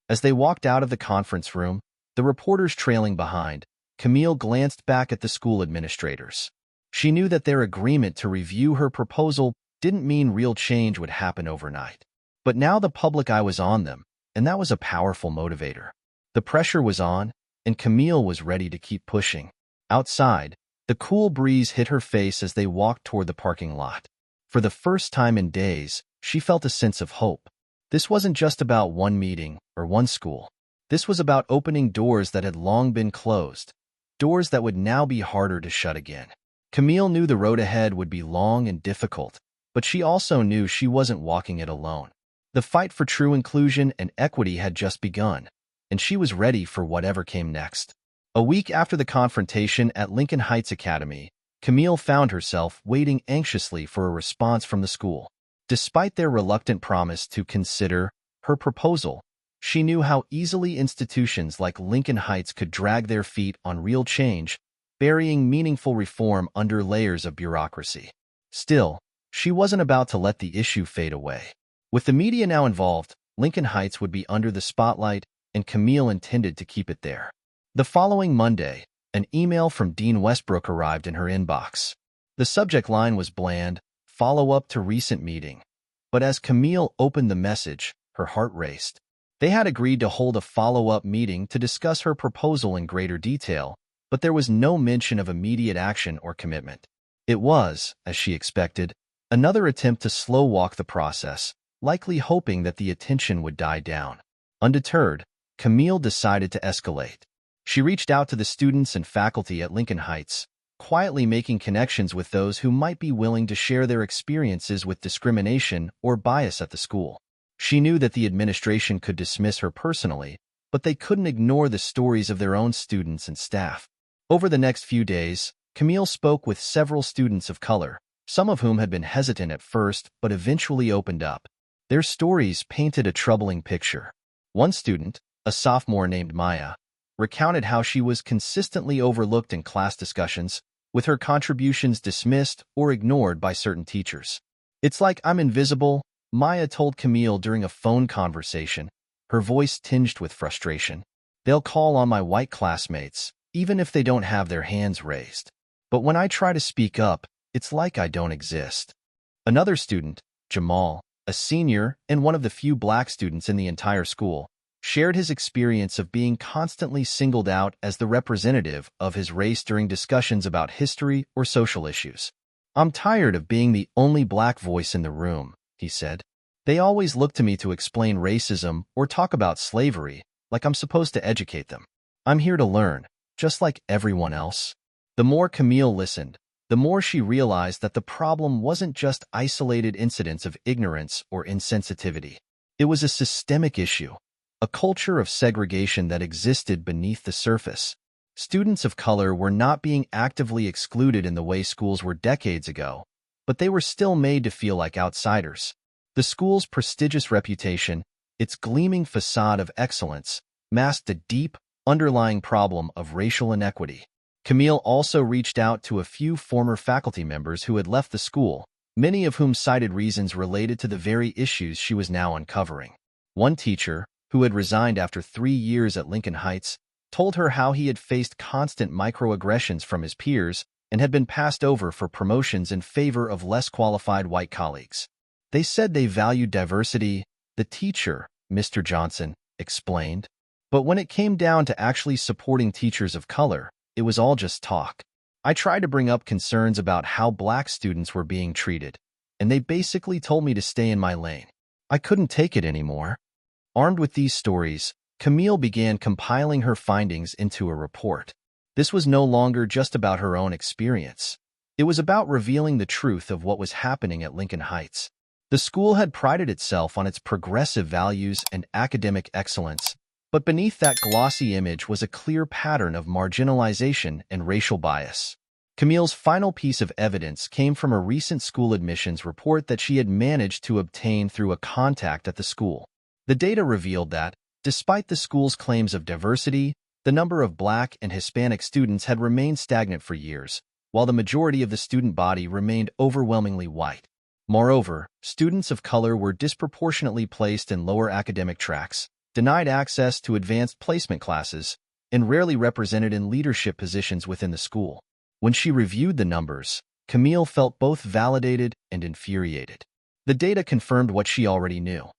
As they walked out of the conference room, the reporters trailing behind, Camille glanced back at the school administrators. She knew that their agreement to review her proposal didn't mean real change would happen overnight. But now the public eye was on them, and that was a powerful motivator. The pressure was on, and Camille was ready to keep pushing. Outside, the cool breeze hit her face as they walked toward the parking lot. For the first time in days, she felt a sense of hope. This wasn't just about one meeting or one school. This was about opening doors that had long been closed, doors that would now be harder to shut again. Camille knew the road ahead would be long and difficult, but she also knew she wasn't walking it alone. The fight for true inclusion and equity had just begun, and she was ready for whatever came next. A week after the confrontation at Lincoln Heights Academy, Camille found herself waiting anxiously for a response from the school. Despite their reluctant promise to consider her proposal, she knew how easily institutions like Lincoln Heights could drag their feet on real change, burying meaningful reform under layers of bureaucracy. Still, she wasn't about to let the issue fade away. With the media now involved, Lincoln Heights would be under the spotlight, and Camille intended to keep it there. The following Monday, an email from Dean Westbrook arrived in her inbox. The subject line was bland, follow-up to recent meeting. But as Camille opened the message, her heart raced. They had agreed to hold a follow-up meeting to discuss her proposal in greater detail, but there was no mention of immediate action or commitment. It was, as she expected, another attempt to slow-walk the process, likely hoping that the attention would die down. Undeterred, Camille decided to escalate. She reached out to the students and faculty at Lincoln Heights, quietly making connections with those who might be willing to share their experiences with discrimination or bias at the school. She knew that the administration could dismiss her personally, but they couldn't ignore the stories of their own students and staff. Over the next few days, Camille spoke with several students of color, some of whom had been hesitant at first but eventually opened up. Their stories painted a troubling picture. One student, a sophomore named Maya, recounted how she was consistently overlooked in class discussions, with her contributions dismissed or ignored by certain teachers. "It's like I'm invisible," Maya told Camille during a phone conversation, her voice tinged with frustration. "They'll call on my white classmates, even if they don't have their hands raised. But when I try to speak up, it's like I don't exist." Another student, Jamal, a senior and one of the few black students in the entire school, shared his experience of being constantly singled out as the representative of his race during discussions about history or social issues. "I'm tired of being the only black voice in the room," he said. "They always look to me to explain racism or talk about slavery, like I'm supposed to educate them. I'm here to learn, just like everyone else." The more Camille listened, the more she realized that the problem wasn't just isolated incidents of ignorance or insensitivity. It was a systemic issue, a culture of segregation that existed beneath the surface. Students of color were not being actively excluded in the way schools were decades ago, but they were still made to feel like outsiders. The school's prestigious reputation, its gleaming facade of excellence, masked a deep, underlying problem of racial inequity. Camille also reached out to a few former faculty members who had left the school, many of whom cited reasons related to the very issues she was now uncovering. One teacher, who had resigned after 3 years at Lincoln Heights, told her how he had faced constant microaggressions from his peers and had been passed over for promotions in favor of less qualified white colleagues. They said they valued diversity, the teacher, Mr. Johnson, explained. But when it came down to actually supporting teachers of color, it was all just talk. I tried to bring up concerns about how black students were being treated, and they basically told me to stay in my lane. I couldn't take it anymore. Armed with these stories, Camille began compiling her findings into a report. This was no longer just about her own experience. It was about revealing the truth of what was happening at Lincoln Heights. The school had prided itself on its progressive values and academic excellence, but beneath that glossy image was a clear pattern of marginalization and racial bias. Camille's final piece of evidence came from a recent school admissions report that she had managed to obtain through a contact at the school. The data revealed that, despite the school's claims of diversity, the number of Black and Hispanic students had remained stagnant for years, while the majority of the student body remained overwhelmingly white. Moreover, students of color were disproportionately placed in lower academic tracks, denied access to advanced placement classes, and rarely represented in leadership positions within the school. When she reviewed the numbers, Camille felt both validated and infuriated. The data confirmed what she already knew.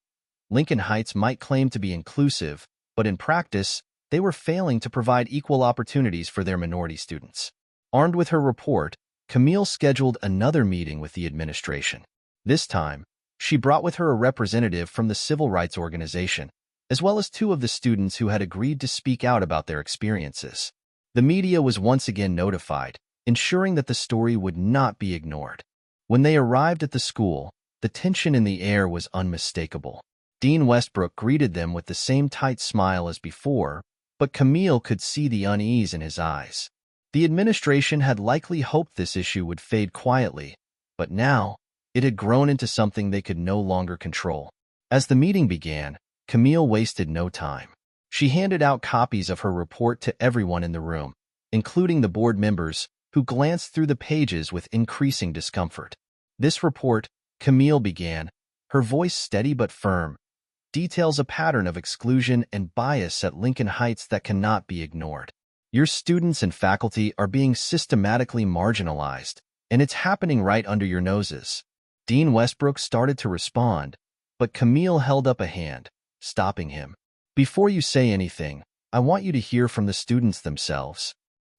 Lincoln Heights might claim to be inclusive, but in practice, they were failing to provide equal opportunities for their minority students. Armed with her report, Camille scheduled another meeting with the administration. This time, she brought with her a representative from the civil rights organization, as well as 2 of the students who had agreed to speak out about their experiences. The media was once again notified, ensuring that the story would not be ignored. When they arrived at the school, the tension in the air was unmistakable. Dean Westbrook greeted them with the same tight smile as before, but Camille could see the unease in his eyes. The administration had likely hoped this issue would fade quietly, but now it had grown into something they could no longer control. As the meeting began, Camille wasted no time. She handed out copies of her report to everyone in the room, including the board members, who glanced through the pages with increasing discomfort. This report, Camille began, her voice steady but firm, details a pattern of exclusion and bias at Lincoln Heights that cannot be ignored. Your students and faculty are being systematically marginalized, and it's happening right under your noses. Dean Westbrook started to respond, but Camille held up a hand, stopping him. Before you say anything, I want you to hear from the students themselves.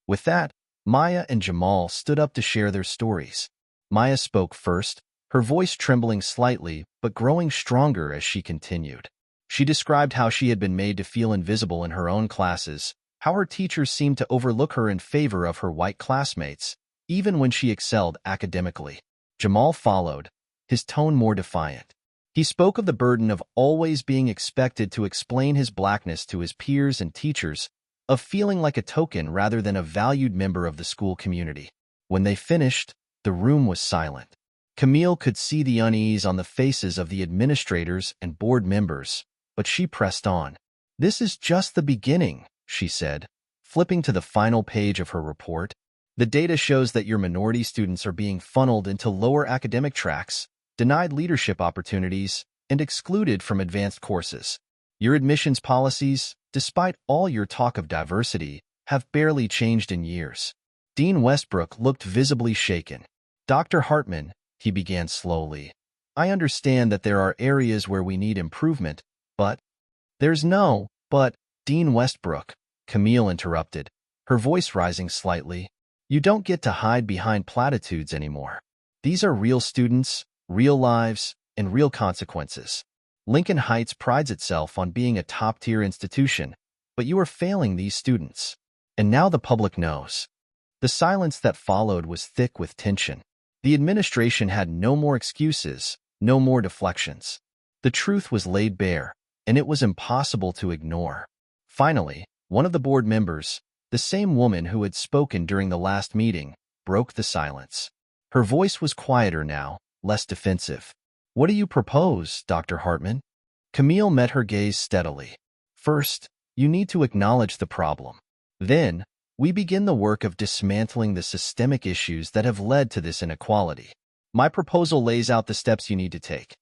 With that, Maya and Jamal stood up to share their stories. Maya spoke first, her voice trembling slightly but growing stronger as she continued. She described how she had been made to feel invisible in her own classes, how her teachers seemed to overlook her in favor of her white classmates, even when she excelled academically. Jamal followed, his tone more defiant. He spoke of the burden of always being expected to explain his blackness to his peers and teachers, of feeling like a token rather than a valued member of the school community. When they finished, the room was silent. Camille could see the unease on the faces of the administrators and board members, but she pressed on. "This is just the beginning," she said, flipping to the final page of her report. "The data shows that your minority students are being funneled into lower academic tracks, denied leadership opportunities, and excluded from advanced courses. Your admissions policies, despite all your talk of diversity, have barely changed in years." Dean Westbrook looked visibly shaken. "Dr. Hartman," he began slowly, "I understand that there are areas where we need improvement, but—" "There's no but, Dean Westbrook," Camille interrupted, her voice rising slightly. "You don't get to hide behind platitudes anymore. These are real students, real lives, and real consequences. Lincoln Heights prides itself on being a top-tier institution, but you are failing these students. And now the public knows." The silence that followed was thick with tension. The administration had no more excuses, no more deflections. The truth was laid bare, and it was impossible to ignore. Finally, one of the board members, the same woman who had spoken during the last meeting, broke the silence. Her voice was quieter now, less defensive. "What do you propose, Dr. Hartman?" Camille met her gaze steadily. "First, you need to acknowledge the problem. Then, we begin the work of dismantling the systemic issues that have led to this inequality. My proposal lays out the steps you need to take: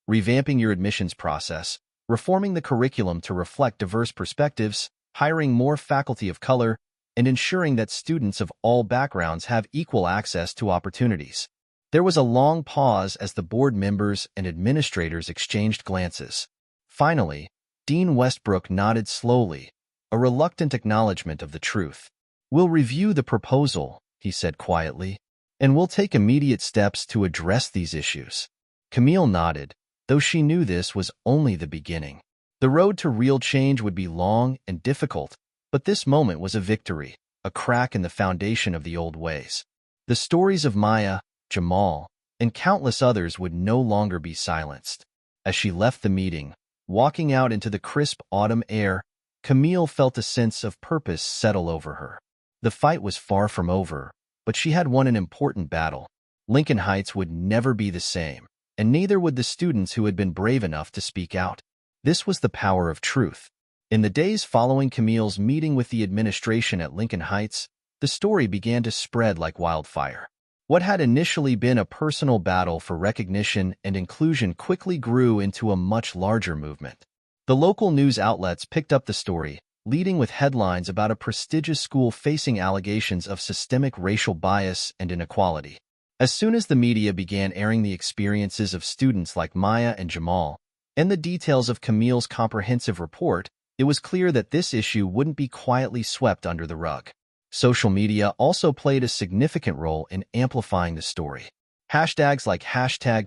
revamping your admissions process, reforming the curriculum to reflect diverse perspectives, hiring more faculty of color, and ensuring that students of all backgrounds have equal access to opportunities." There was a long pause as the board members and administrators exchanged glances. Finally, Dean Westbrook nodded slowly, a reluctant acknowledgement of the truth. "We'll review the proposal," he said quietly, "and we'll take immediate steps to address these issues." Camille nodded, though she knew this was only the beginning. The road to real change would be long and difficult, but this moment was a victory, a crack in the foundation of the old ways. The stories of Maya, Jamal, and countless others would no longer be silenced. As she left the meeting, walking out into the crisp autumn air, Camille felt a sense of purpose settle over her. The fight was far from over, but she had won an important battle. Lincoln Heights would never be the same, and neither would the students who had been brave enough to speak out. This was the power of truth. In the days following Camille's meeting with the administration at Lincoln Heights, the story began to spread like wildfire. What had initially been a personal battle for recognition and inclusion quickly grew into a much larger movement. The local news outlets picked up the story, leading with headlines about a prestigious school facing allegations of systemic racial bias and inequality. As soon as the media began airing the experiences of students like Maya and Jamal, and the details of Camille's comprehensive report, it was clear that this issue wouldn't be quietly swept under the rug. Social media also played a significant role in amplifying the story. Hashtags like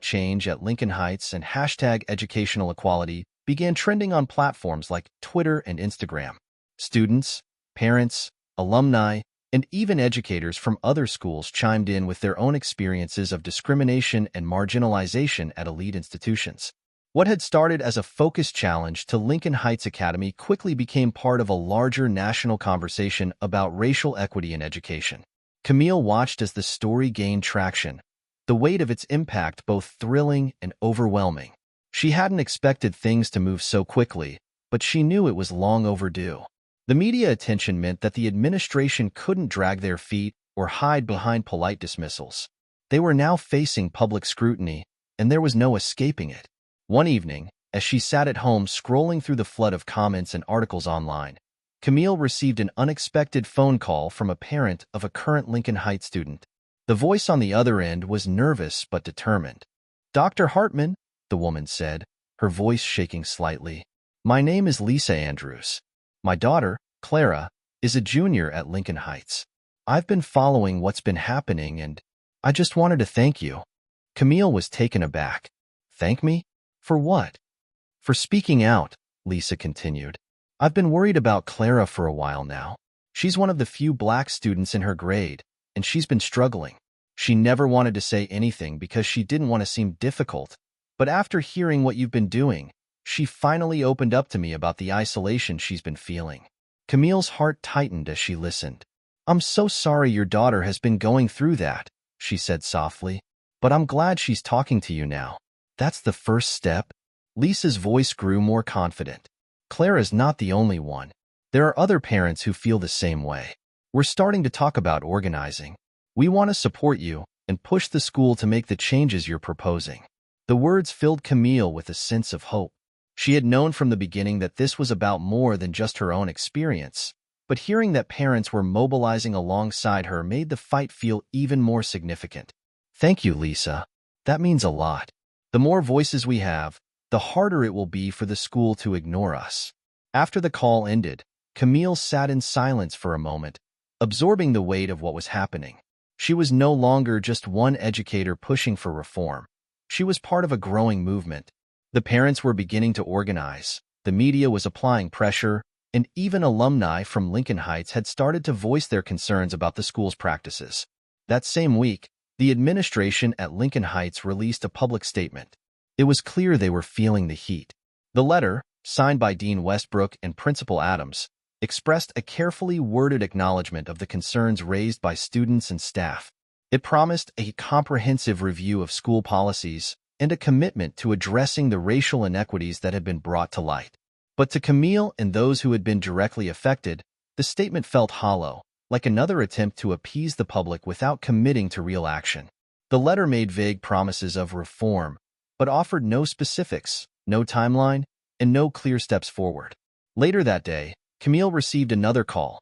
#change at Lincoln Heights and #educational equality began trending on platforms like Twitter and Instagram. Students, parents, alumni, and even educators from other schools chimed in with their own experiences of discrimination and marginalization at elite institutions. What had started as a focused challenge to Lincoln Heights Academy quickly became part of a larger national conversation about racial equity in education. Camille watched as the story gained traction, the weight of its impact both thrilling and overwhelming. She hadn't expected things to move so quickly, but she knew it was long overdue. The media attention meant that the administration couldn't drag their feet or hide behind polite dismissals. They were now facing public scrutiny, and there was no escaping it. One evening, as she sat at home scrolling through the flood of comments and articles online, Camille received an unexpected phone call from a parent of a current Lincoln Heights student. The voice on the other end was nervous but determined. "Dr. Hartman," the woman said, her voice shaking slightly, "my name is Lisa Andrews. My daughter, Clara, is a junior at Lincoln Heights. I've been following what's been happening, and I just wanted to thank you." Camille was taken aback. "Thank me? For what?" "For speaking out," Lisa continued. "I've been worried about Clara for a while now. She's one of the few black students in her grade, and she's been struggling. She never wanted to say anything because she didn't want to seem difficult, but after hearing what you've been doing, she finally opened up to me about the isolation she's been feeling." Camille's heart tightened as she listened. "I'm so sorry your daughter has been going through that," she said softly, "but I'm glad she's talking to you now. That's the first step." Lisa's voice grew more confident. "Clara's not the only one. There are other parents who feel the same way. We're starting to talk about organizing. We want to support you and push the school to make the changes you're proposing." The words filled Camille with a sense of hope. She had known from the beginning that this was about more than just her own experience, but hearing that parents were mobilizing alongside her made the fight feel even more significant. "Thank you, Lisa. That means a lot. The more voices we have, the harder it will be for the school to ignore us." After the call ended, Camille sat in silence for a moment, absorbing the weight of what was happening. She was no longer just one educator pushing for reform. She was part of a growing movement. The parents were beginning to organize, the media was applying pressure, and even alumni from Lincoln Heights had started to voice their concerns about the school's practices. That same week, the administration at Lincoln Heights released a public statement. It was clear they were feeling the heat. The letter, signed by Dean Westbrook and Principal Adams, expressed a carefully worded acknowledgement of the concerns raised by students and staff. It promised a comprehensive review of school policies and a commitment to addressing the racial inequities that had been brought to light. But to Camille and those who had been directly affected, the statement felt hollow, like another attempt to appease the public without committing to real action. The letter made vague promises of reform, but offered no specifics, no timeline, and no clear steps forward. Later that day, Camille received another call,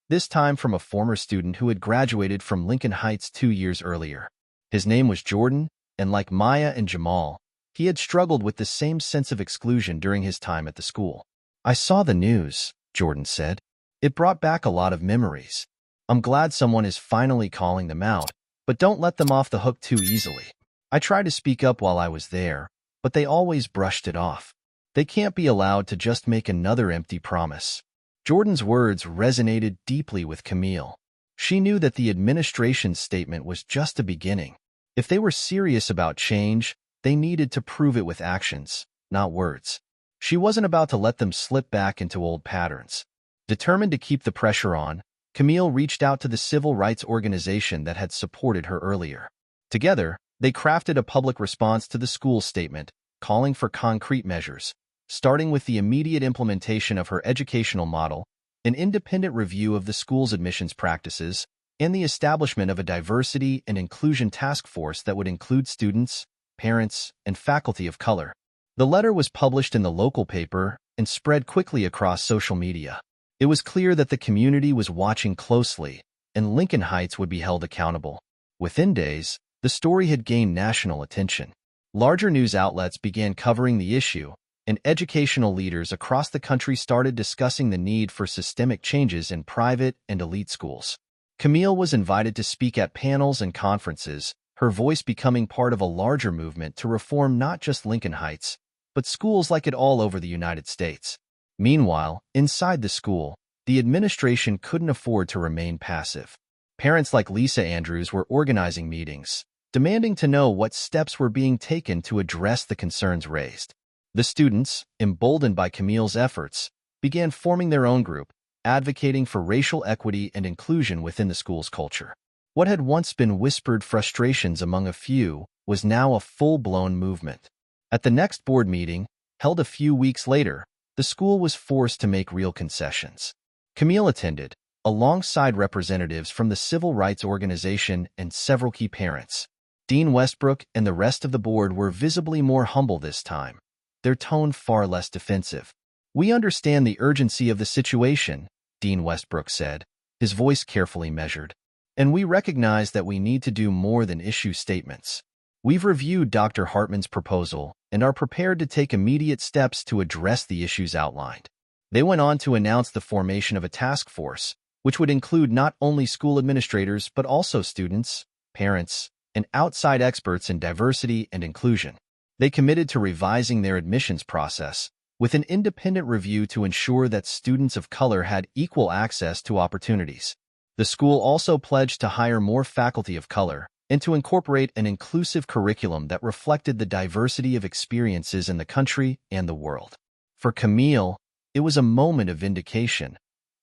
this time from a former student who had graduated from Lincoln Heights 2 years earlier. His name was Jordan, and like Maya and Jamal, he had struggled with the same sense of exclusion during his time at the school. "I saw the news," Jordan said. "It brought back a lot of memories. I'm glad someone is finally calling them out, but don't let them off the hook too easily. I tried to speak up while I was there, but they always brushed it off. They can't be allowed to just make another empty promise." Jordan's words resonated deeply with Camille. She knew that the administration's statement was just a beginning. If they were serious about change, they needed to prove it with actions, not words. She wasn't about to let them slip back into old patterns. Determined to keep the pressure on, Camille reached out to the civil rights organization that had supported her earlier. Together, they crafted a public response to the school's statement, calling for concrete measures, starting with the immediate implementation of her educational model, an independent review of the school's admissions practices, and the establishment of a diversity and inclusion task force that would include students, parents, and faculty of color. The letter was published in the local paper and spread quickly across social media. It was clear that the community was watching closely, and Lincoln Heights would be held accountable. Within days, the story had gained national attention. Larger news outlets began covering the issue, and educational leaders across the country started discussing the need for systemic changes in private and elite schools. Camille was invited to speak at panels and conferences, her voice becoming part of a larger movement to reform not just Lincoln Heights, but schools like it all over the United States. Meanwhile, inside the school, the administration couldn't afford to remain passive. Parents like Lisa Andrews were organizing meetings, demanding to know what steps were being taken to address the concerns raised. The students, emboldened by Camille's efforts, began forming their own group, advocating for racial equity and inclusion within the school's culture. What had once been whispered frustrations among a few was now a full-blown movement. At the next board meeting, held a few weeks later, the school was forced to make real concessions. Camille attended, alongside representatives from the civil rights organization and several key parents. Dean Westbrook and the rest of the board were visibly more humble this time, their tone far less defensive. "We understand the urgency of the situation," Dean Westbrook said, his voice carefully measured, "and we recognize that we need to do more than issue statements. We've reviewed Dr. Hartman's proposal and are prepared to take immediate steps to address the issues outlined." They went on to announce the formation of a task force, which would include not only school administrators but also students, parents, and outside experts in diversity and inclusion. They committed to revising their admissions process, with an independent review to ensure that students of color had equal access to opportunities. The school also pledged to hire more faculty of color and to incorporate an inclusive curriculum that reflected the diversity of experiences in the country and the world. For Camille, it was a moment of vindication,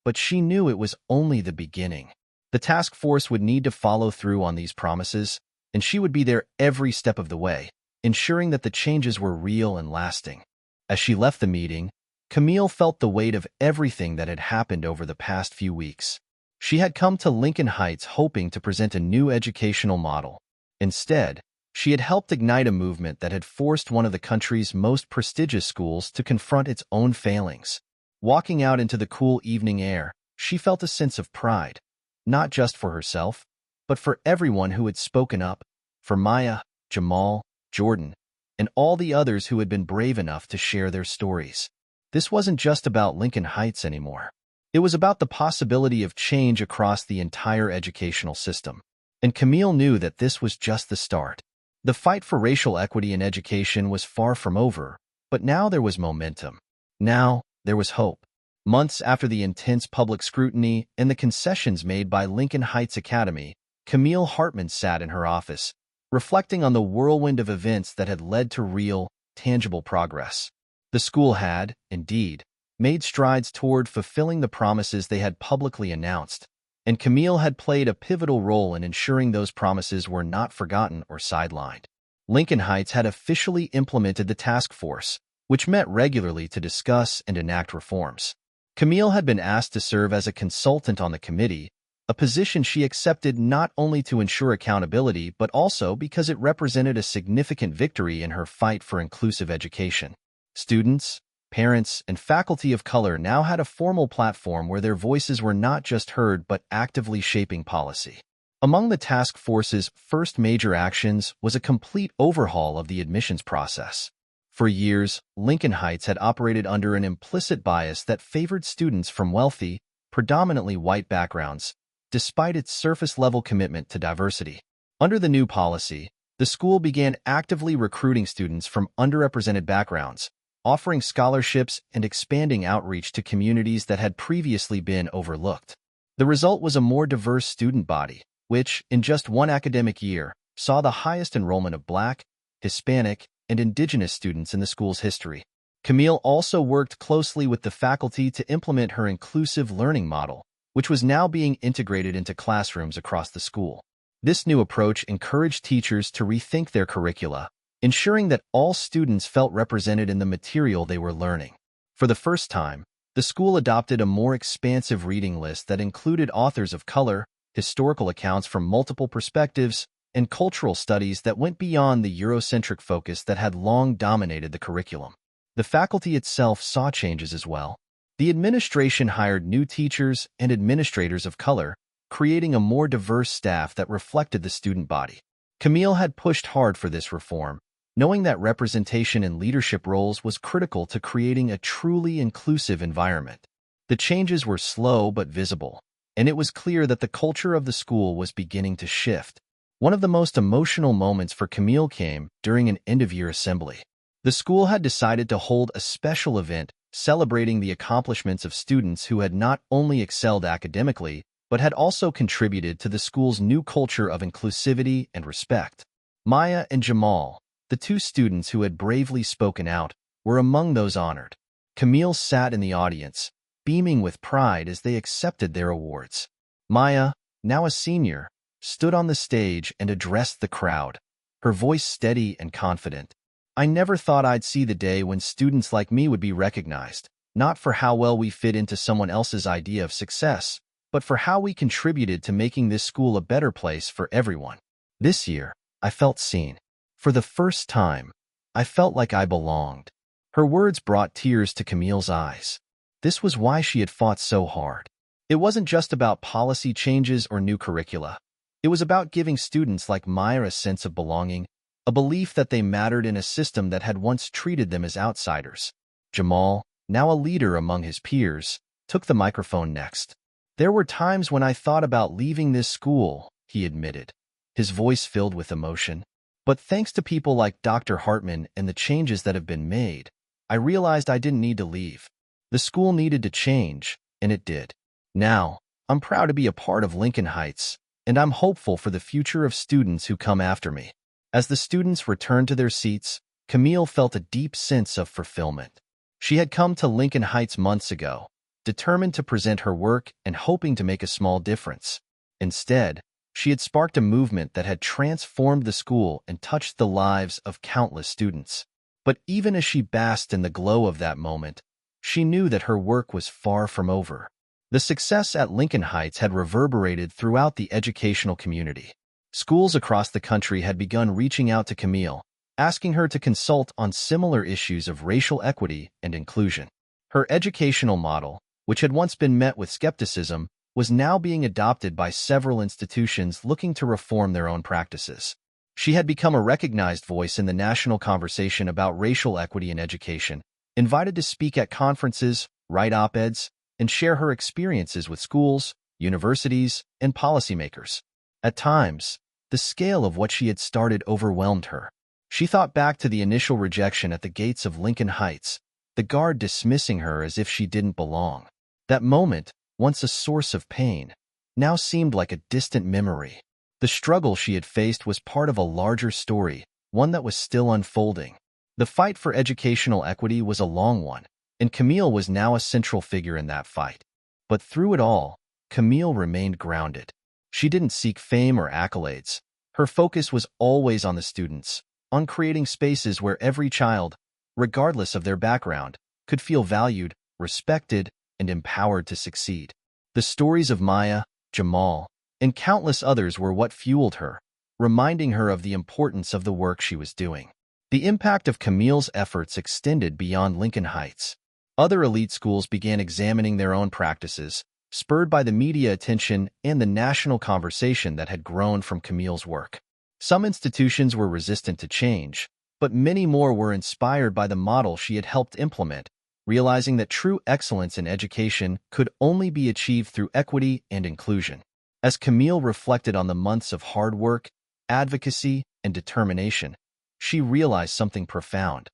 but she knew it was only the beginning. The task force would need to follow through on these promises, and she would be there every step of the way, ensuring that the changes were real and lasting. As she left the meeting, Camille felt the weight of everything that had happened over the past few weeks. She had come to Lincoln Heights hoping to present a new educational model. Instead, she had helped ignite a movement that had forced one of the country's most prestigious schools to confront its own failings. Walking out into the cool evening air, she felt a sense of pride, not just for herself, but for everyone who had spoken up, for Maya, Jamal, Jordan, and all the others who had been brave enough to share their stories. This wasn't just about Lincoln Heights anymore. It was about the possibility of change across the entire educational system. And Camille knew that this was just the start. The fight for racial equity in education was far from over, but now there was momentum. Now there was hope. Months after the intense public scrutiny and the concessions made by Lincoln Heights Academy, Camille Hartman sat in her office, reflecting on the whirlwind of events that had led to real, tangible progress. The school had, indeed, made strides toward fulfilling the promises they had publicly announced, and Camille had played a pivotal role in ensuring those promises were not forgotten or sidelined. Lincoln Heights had officially implemented the task force, which met regularly to discuss and enact reforms. Camille had been asked to serve as a consultant on the committee, a position she accepted not only to ensure accountability but also because it represented a significant victory in her fight for inclusive education. Students, parents, and faculty of color now had a formal platform where their voices were not just heard but actively shaping policy. Among the task force's first major actions was a complete overhaul of the admissions process. For years, Lincoln Heights had operated under an implicit bias that favored students from wealthy, predominantly white backgrounds, despite its surface-level commitment to diversity. Under the new policy, the school began actively recruiting students from underrepresented backgrounds, offering scholarships and expanding outreach to communities that had previously been overlooked. The result was a more diverse student body, which, in just one academic year, saw the highest enrollment of Black, Hispanic, and Indigenous students in the school's history. Camille also worked closely with the faculty to implement her inclusive learning model, which was now being integrated into classrooms across the school. This new approach encouraged teachers to rethink their curricula, ensuring that all students felt represented in the material they were learning. For the first time, the school adopted a more expansive reading list that included authors of color, historical accounts from multiple perspectives, and cultural studies that went beyond the Eurocentric focus that had long dominated the curriculum. The faculty itself saw changes as well. The administration hired new teachers and administrators of color, creating a more diverse staff that reflected the student body. Camille had pushed hard for this reform, knowing that representation in leadership roles was critical to creating a truly inclusive environment. The changes were slow but visible, and it was clear that the culture of the school was beginning to shift. One of the most emotional moments for Camille came during an end-of-year assembly. The school had decided to hold a special event celebrating the accomplishments of students who had not only excelled academically, but had also contributed to the school's new culture of inclusivity and respect. Maya and Jamal, the two students who had bravely spoken out, were among those honored. Camille sat in the audience, beaming with pride as they accepted their awards. Maya, now a senior, stood on the stage and addressed the crowd, her voice steady and confident. "I never thought I'd see the day when students like me would be recognized, not for how well we fit into someone else's idea of success, but for how we contributed to making this school a better place for everyone. This year, I felt seen. For the first time, I felt like I belonged." Her words brought tears to Camille's eyes. This was why she had fought so hard. It wasn't just about policy changes or new curricula. It was about giving students like Maya a sense of belonging, a belief that they mattered in a system that had once treated them as outsiders. Jamal, now a leader among his peers, took the microphone next. "There were times when I thought about leaving this school," he admitted, his voice filled with emotion. "But thanks to people like Dr. Hartman and the changes that have been made, I realized I didn't need to leave. The school needed to change, and it did. Now, I'm proud to be a part of Lincoln Heights, and I'm hopeful for the future of students who come after me." As the students returned to their seats, Camille felt a deep sense of fulfillment. She had come to Lincoln Heights months ago, determined to present her work and hoping to make a small difference. Instead, she had sparked a movement that had transformed the school and touched the lives of countless students. But even as she basked in the glow of that moment, she knew that her work was far from over. The success at Lincoln Heights had reverberated throughout the educational community. Schools across the country had begun reaching out to Camille, asking her to consult on similar issues of racial equity and inclusion. Her educational model, which had once been met with skepticism, was now being adopted by several institutions looking to reform their own practices. She had become a recognized voice in the national conversation about racial equity in education, invited to speak at conferences, write op-eds, and share her experiences with schools, universities, and policymakers. At times, the scale of what she had started overwhelmed her. She thought back to the initial rejection at the gates of Lincoln Heights, the guard dismissing her as if she didn't belong. That moment, once a source of pain, now seemed like a distant memory. The struggle she had faced was part of a larger story, one that was still unfolding. The fight for educational equity was a long one, and Camille was now a central figure in that fight. But through it all, Camille remained grounded. She didn't seek fame or accolades. Her focus was always on the students, on creating spaces where every child, regardless of their background, could feel valued, respected, and empowered to succeed. The stories of Maya, Jamal, and countless others were what fueled her, reminding her of the importance of the work she was doing. The impact of Camille's efforts extended beyond Lincoln Heights. Other elite schools began examining their own practices, spurred by the media attention and the national conversation that had grown from Camille's work. Some institutions were resistant to change, but many more were inspired by the model she had helped implement, realizing that true excellence in education could only be achieved through equity and inclusion. As Camille reflected on the months of hard work, advocacy, and determination, she realized something profound.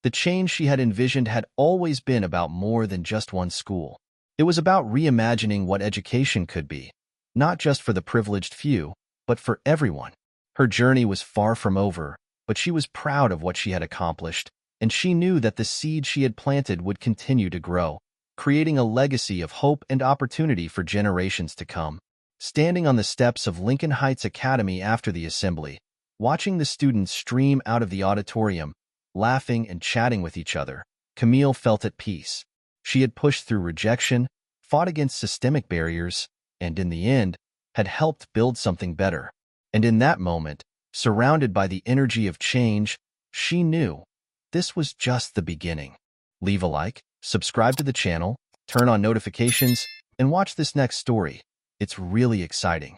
The change she had envisioned had always been about more than just one school. It was about reimagining what education could be, not just for the privileged few, but for everyone. Her journey was far from over, but she was proud of what she had accomplished, and she knew that the seed she had planted would continue to grow, creating a legacy of hope and opportunity for generations to come. Standing on the steps of Lincoln Heights Academy after the assembly, watching the students stream out of the auditorium, laughing and chatting with each other, Camille felt at peace. She had pushed through rejection, fought against systemic barriers, and in the end, had helped build something better. And in that moment, surrounded by the energy of change, she knew this was just the beginning. Leave a like, subscribe to the channel, turn on notifications, and watch this next story. It's really exciting.